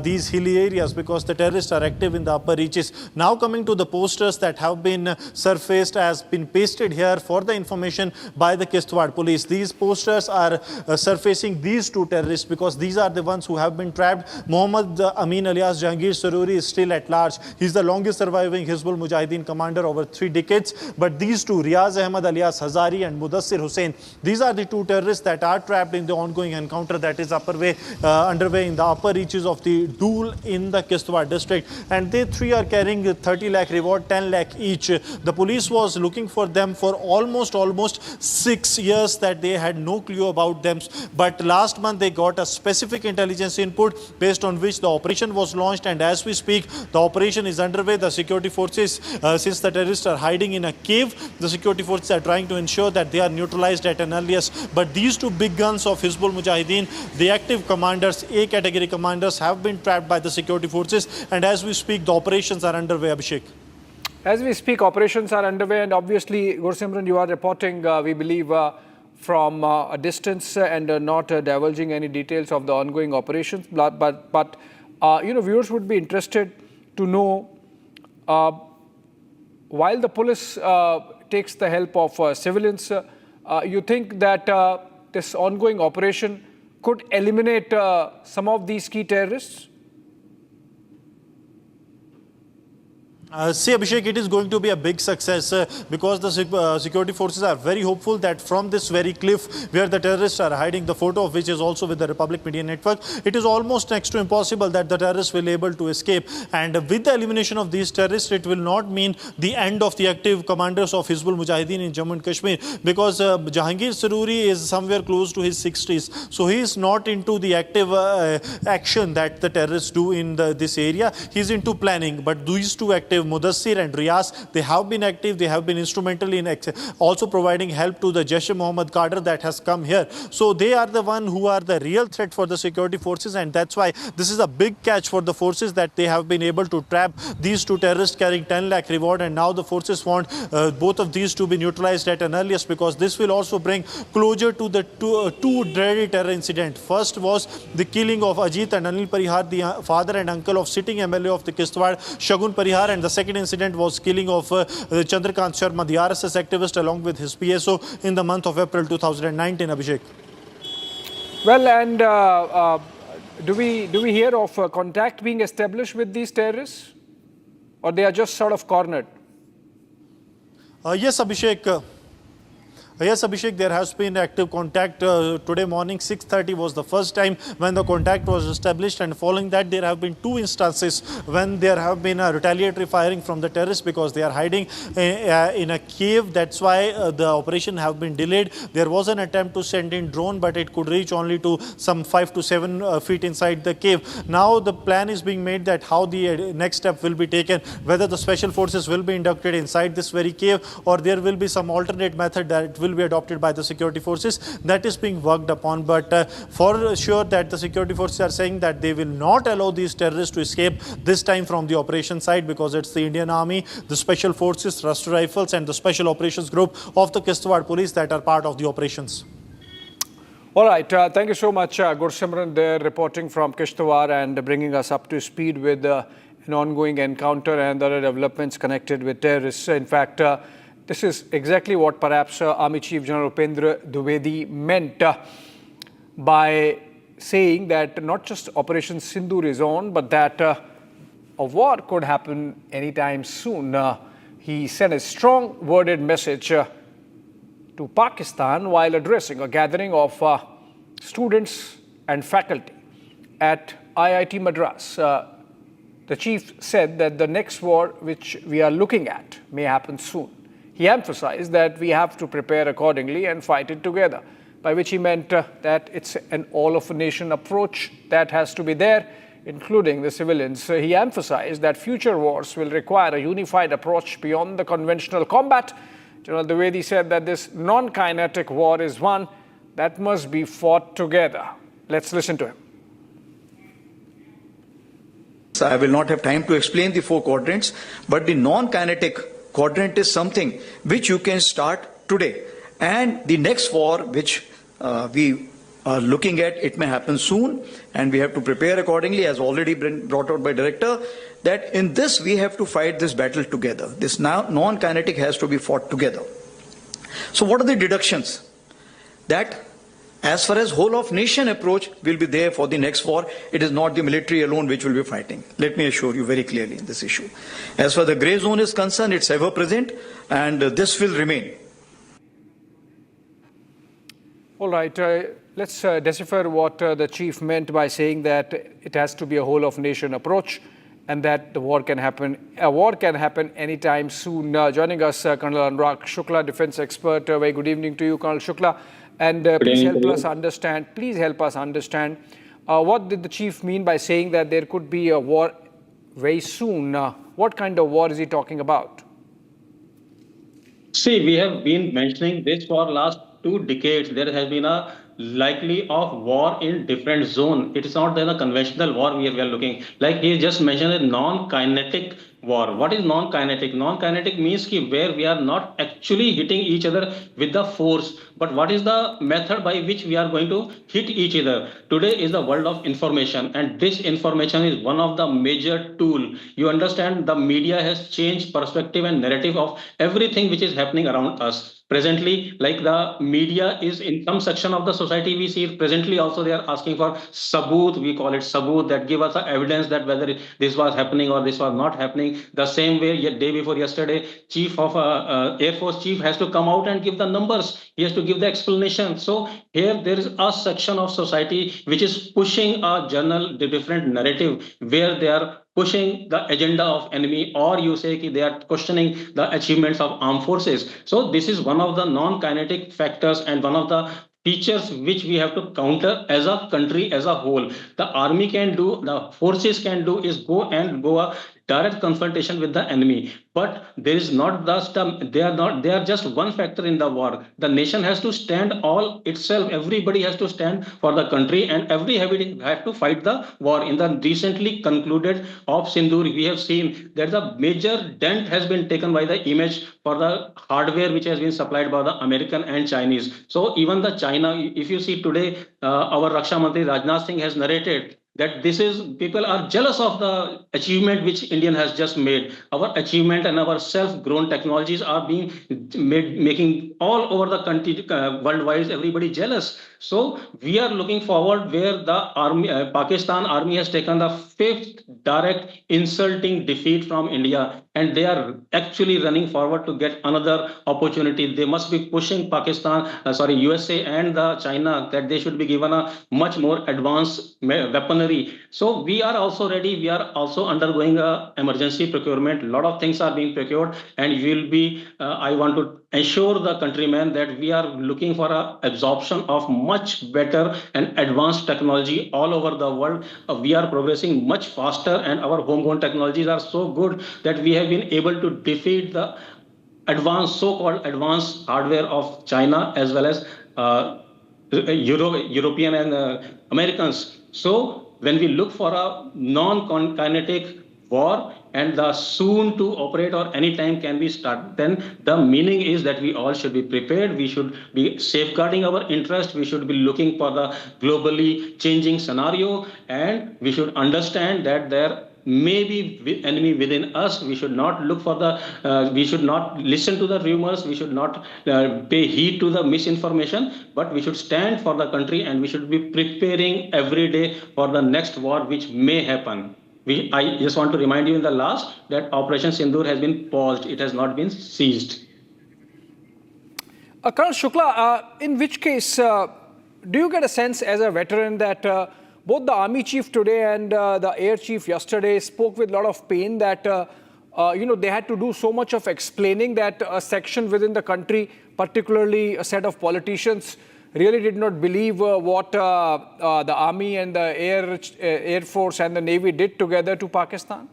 these hilly areas because the terrorists are active in the upper reaches. Now coming to the posters that have been surfaced, has been pasted here for the information by the Kishtwar police. These posters are surfacing these two terrorists because these are the ones who have been trapped. Mohammad Amin alias Jahangir Saruri is still at large. He's the longest surviving Hizbul Mujahideen commander over 3 decades. But these two, Riaz Ahmed alias Hazari and Mudassir Hussain, these are the two terrorists that are trapped in the ongoing encounter that is underway in the upper reaches of the Dool in the Kishtwar district. And they three are carrying 30 lakh reward, 10 lakh each. The police was looking for them for almost 6 years, that they had no clue about them. But last month they got a specific intelligence input based on which the operation was launched, and as we speak the operation is underway. The security forces, since the terrorists are hiding in a cave, the security forces are trying to ensure that they are neutralized at an earliest. But these two big guns of Hizbul Mujahideen, the active commanders, A category commanders, have been trapped by the security forces, and as we speak the operations are underway, Abhishek. As we speak, operations are underway, and obviously, Gursimran, you are reporting, we believe, from a distance and not divulging any details of the ongoing operations. But you know, viewers would be interested to know, while the police takes the help of civilians, you think that this ongoing operation could eliminate some of these key terrorists? See, Abhishek, it is going to be a big success because the security forces are very hopeful that from this very cliff where the terrorists are hiding, the photo of which is also with the Republic Media Network, it is almost next to impossible that the terrorists will be able to escape. And with the elimination of these terrorists, it will not mean the end of the active commanders of Hizbul Mujahideen in Jammu and Kashmir, because Jahangir Saruri is somewhere close to his 60s. So he is not into the active action that the terrorists do in this area. He is into planning. But these two active, Mudassir and Riyas, they have been active, they have been instrumental in also providing help to the Jaish-e-Mohammed cadre that has come here. So they are the one who are the real threat for the security forces, and that's why this is a big catch for the forces that they have been able to trap these two terrorists carrying 10 lakh reward, and now the forces want both of these to be neutralized at an earliest, because this will also bring closure to the two dreaded terror incident. First was the killing of Ajit and Anil Parihar, the father and uncle of sitting MLA of the Kishtwar, Shagun Parihar, and the second incident was killing of Chandrakant Sharma, the RSS activist, along with his PSO in the month of April 2019, Abhishek. Well, and do we hear of contact being established with these terrorists, or they are just sort of cornered? Yes, Abhishek. Yes, Abhishek, there has been active contact. Today morning, 6:30 was the first time when the contact was established, and following that, there have been two instances when there have been a retaliatory firing from the terrorists because they are hiding in a cave. That's why the operation have been delayed. There was an attempt to send in drone, but it could reach only to some 5 to 7 feet inside the cave. Now the plan is being made that how the next step will be taken, whether the special forces will be inducted inside this very cave, or there will be some alternate method that will be adopted by the security forces. That is being worked upon, but for sure that the security forces are saying that they will not allow these terrorists to escape this time from the operation side, because it's the Indian Army, the Special Forces, Raष्ट्र Rifles and the Special Operations Group of the Kishtwar Police that are part of the operations. All right, thank you so much, Gursimran, there reporting from Kishtwar and bringing us up to speed with an ongoing encounter and other developments connected with terrorists. In fact, this is exactly what perhaps Army Chief General Upendra Dwivedi meant by saying that not just Operation Sindoor is on, but that a war could happen anytime soon. He sent a strong worded message to Pakistan while addressing a gathering of students and faculty at IIT Madras. The chief said that the next war which we are looking at may happen soon. He emphasized that we have to prepare accordingly and fight it together, by which he meant that it's an all-of-a-nation approach that has to be there, including the civilians. He emphasized that future wars will require a unified approach beyond the conventional combat. General Dwivedi said that this non-kinetic war is one that must be fought together. Let's listen to him. I will not have time to explain the 4 quadrants, but the non-kinetic quadrant is something which you can start today. And the next war, which we are looking at, it may happen soon, and we have to prepare accordingly, as already been brought out by Director, that in this we have to fight this battle together. This non-kinetic has to be fought together. So what are the deductions? That as far as whole of nation approach will be there for the next war, it is not the military alone which will be fighting. Let me assure you very clearly in this issue. As far as the grey zone is concerned, it's ever present, and this will remain. All right, let's decipher what the chief meant by saying that it has to be a whole of nation approach and that the war can happen. A war can happen anytime soon. Joining us, Colonel Anurag Shukla, defense expert. Very good evening to you, Colonel Shukla. And please help us understand. Please help us understand what did the chief mean by saying that there could be a war very soon? What kind of war is he talking about? See, we have been mentioning this for last 2 decades. There has been a likely of war in different zone. It is not then a conventional war we are looking. Like he just mentioned a non-kinetic war. What is non-kinetic? Non-kinetic means where we are not actually hitting each other with the force, but what is the method by which we are going to hit each other? Today is the world of information, and this information is one of the major tool. You understand, the media has changed perspective and narrative of everything which is happening around us. Presently, like the media is in some section of the society, we see presently also they are asking for sabut, we call it sabut, that give us a evidence that whether this was happening or this was not happening. The same way, day before yesterday, chief of Air Force chief has to come out and give the numbers. He has to give the explanation. So here there is a section of society which is pushing a the different narrative where they are pushing the agenda of enemy, or you say they are questioning the achievements of armed forces. So this is one of the non-kinetic factors and one of the features which we have to counter as a country as a whole. The army can do, the forces can do is go a direct confrontation with the enemy. But there is not just they are just one factor in the war. The nation has to stand all itself. Everybody has to stand for the country, and everybody have to fight the war. In the recently concluded of Sindoor, we have seen that the major dent has been taken by the image for the hardware which has been supplied by the American and Chinese. So even the China, if you see today, our Raksha Mantri Rajnath Singh has narrated that this is, people are jealous of the achievement which Indian has just made. Our achievement and our self-grown technologies are being making all over the country, worldwide, everybody jealous. So we are looking forward where the army, Pakistan army has taken the 5th direct insulting defeat from India, and they are actually running forward to get another opportunity. They must be pushing USA and the China that they should be given a much more advanced weaponry. So we are also ready. We are also undergoing a emergency procurement. A lot of things are being procured, and we will be. I want to ensure the countrymen that we are looking for a absorption of much better and advanced technology all over the world. We are progressing much faster, and our homegrown technologies are so good that we have been able to defeat the advanced, so-called advanced hardware of China as well as European and Americans. So when we look for a non-kinetic war and the soon to operate or any time can be started, then the meaning is that we all should be prepared. We should be safeguarding our interest. We should be looking for the globally changing scenario, and we should understand that there may be enemy within us. We should not look for the, we should not listen to the rumors. We should not pay heed to the misinformation, but we should stand for the country, and we should be preparing every day for the next war which may happen. I just want to remind you in the last that Operation Sindoor has been paused. It has not been seized. Colonel Shukla, in which case, do you get a sense as a veteran that both the army chief today and the air chief yesterday spoke with a lot of pain that, they had to do so much of explaining that a section within the country, particularly a set of politicians, really did not believe what the army and the air force and the navy did together to Pakistan?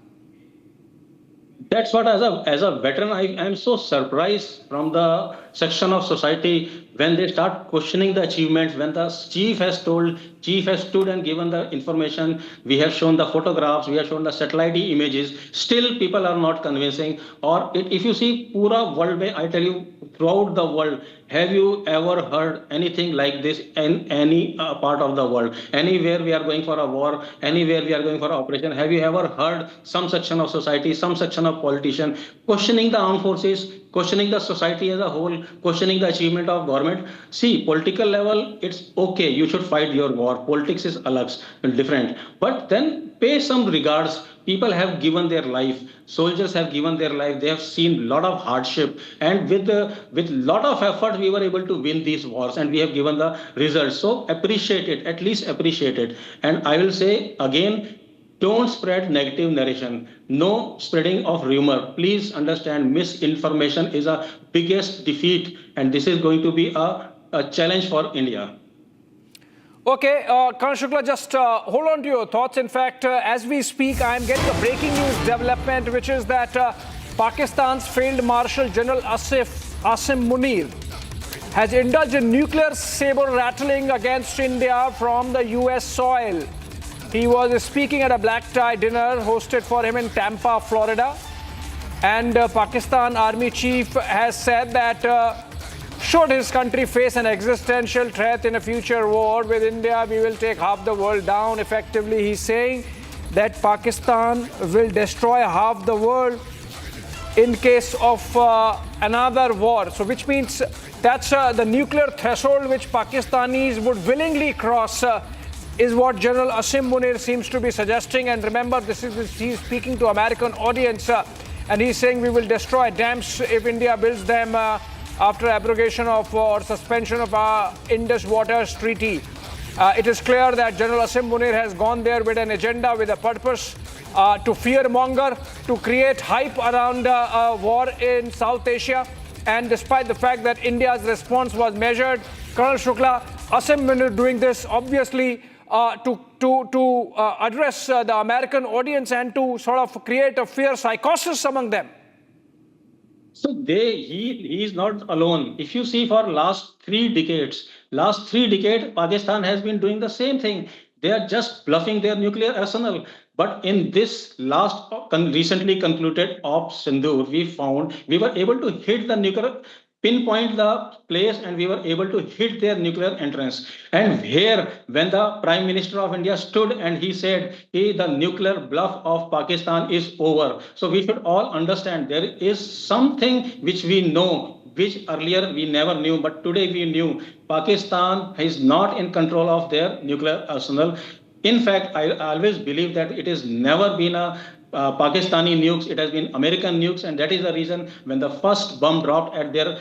That's what, as a veteran, I am so surprised from the section of society when they start questioning the achievements, when the chief has stood and given the information, we have shown the photographs, we have shown the satellite images, still people are not convincing. Or if you see pura world, I tell you, throughout the world, have you ever heard anything like this in any part of the world? Anywhere we are going for a war, anywhere we are going for an operation, have you ever heard some section of society, some section of politician questioning the armed forces, questioning the society as a whole, questioning the achievement of government? See, political level, it's okay, you should fight your war. Politics is different. But then pay some regards. People have given their life. Soldiers have given their life. They have seen a lot of hardship. And with lot of effort, we were able to win these wars, and we have given the results. So appreciate it, at least appreciate it. And I will say again, don't spread negative narration. No spreading of rumor. Please understand, misinformation is a biggest defeat, and this is going to be a challenge for India. Okay, Colonel Shukla, just hold on to your thoughts. In fact, as we speak, I am getting a breaking news development, which is that Pakistan's failed Marshal General Asim Munir has indulged in nuclear saber rattling against India from the US soil. He was speaking at a black tie dinner hosted for him in Tampa, Florida. And Pakistan Army Chief has said that should his country face an existential threat in a future war with India, we will take half the world down. Effectively, he's saying that Pakistan will destroy half the world. in case of another war. So which means that's the nuclear threshold which Pakistanis would willingly cross is what General Asim Munir seems to be suggesting. And remember, he's speaking to American audience and he's saying we will destroy dams if India builds them after abrogation of or suspension of our Indus Waters Treaty. It is clear that General Asim Munir has gone there with an agenda, with a purpose to fearmonger, to create hype around a war in South Asia. And despite the fact that India's response was measured, Colonel Shukla, Asim Munir doing this obviously to address the American audience and to sort of create a fear psychosis among them. So he is not alone. If you see for last 3 decades, Pakistan has been doing the same thing. They are just bluffing their nuclear arsenal. But in this last recently concluded Op Sindoor, we were able to hit the nuclear, pinpoint the place, and we were able to hit their nuclear entrance. And here, when the Prime Minister of India stood and he said, hey, the nuclear bluff of Pakistan is over. So we should all understand there is something which we know, which earlier we never knew, but today we knew. Pakistan is not in control of their nuclear arsenal. In fact, I always believe that it has never been a Pakistani nukes, it has been American nukes, and that is the reason when the first bomb dropped at their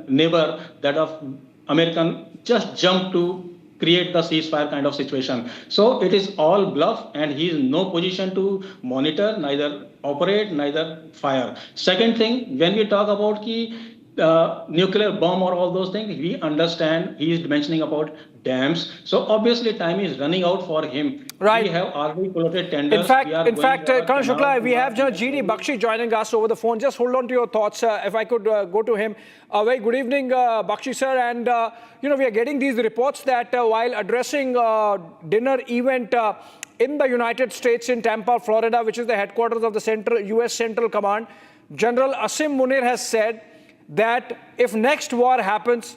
neighbor, that of American just jumped to create the ceasefire kind of situation. So it is all bluff, and he is in no position to monitor, neither operate, neither fire. Second thing, when we talk about nuclear bomb or all those things, we understand he is mentioning about dams. So obviously time is running out for him. Right. We have already floated tenders. In fact, Colonel Shukla, we have G.D. Bakshi joining us over the phone. Just hold on to your thoughts. If I could go to him. Very good evening, Bakshi sir. And, we are getting these reports that while addressing dinner event in the United States in Tampa, Florida, which is the headquarters of the U.S. Central Command, General Asim Munir has said that if next war happens,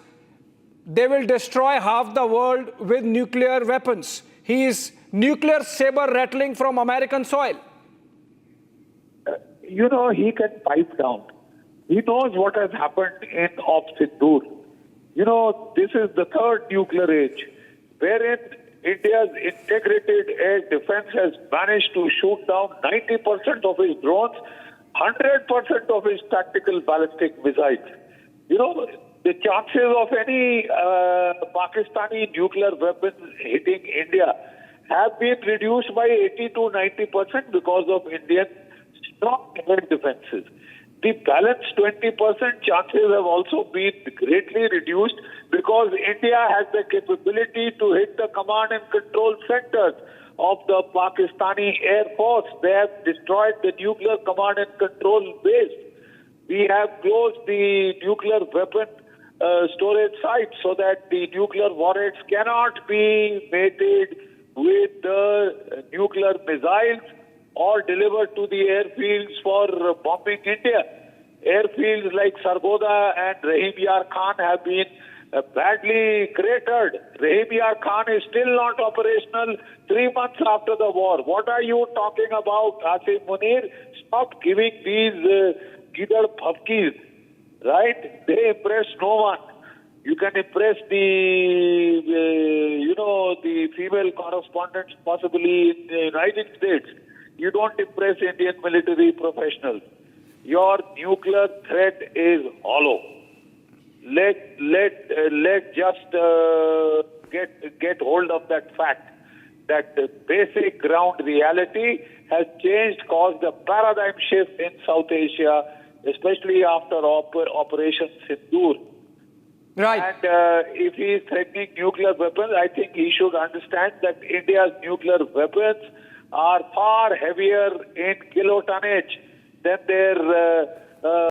they will destroy half the world with nuclear weapons. He is nuclear saber rattling from American soil. He can pipe down. He knows what has happened in Op Sindoor. This is the third nuclear age, wherein India's integrated air defense has managed to shoot down 90% of its drones, 100% of its tactical ballistic missiles. The chances of any Pakistani nuclear weapons hitting India have been reduced by 80 to 90% because of Indian strong air defenses. The balance 20% chances have also been greatly reduced because India has the capability to hit the command and control centers of the Pakistani Air Force. They have destroyed the nuclear command and control base. We have closed the nuclear weapon storage sites so that the nuclear warheads cannot be mated with the nuclear missiles or delivered to the airfields for bombing India. Airfields like Sargodha and Rahim Yar Khan have been badly cratered. Rahim Yar Khan is still not operational 3 months after the war. What are you talking about, Asim Munir? Stop giving these gidar bhavkis, right? They impress no one. You can impress the female correspondents possibly in the United States. You don't impress Indian military professionals. Your nuclear threat is hollow. Let just get hold of that fact that the basic ground reality has changed, caused a paradigm shift in South Asia, especially after Operation Sindoor. Right. And if he is threatening nuclear weapons, I think he should understand that India's nuclear weapons are far heavier in kilotonnage than their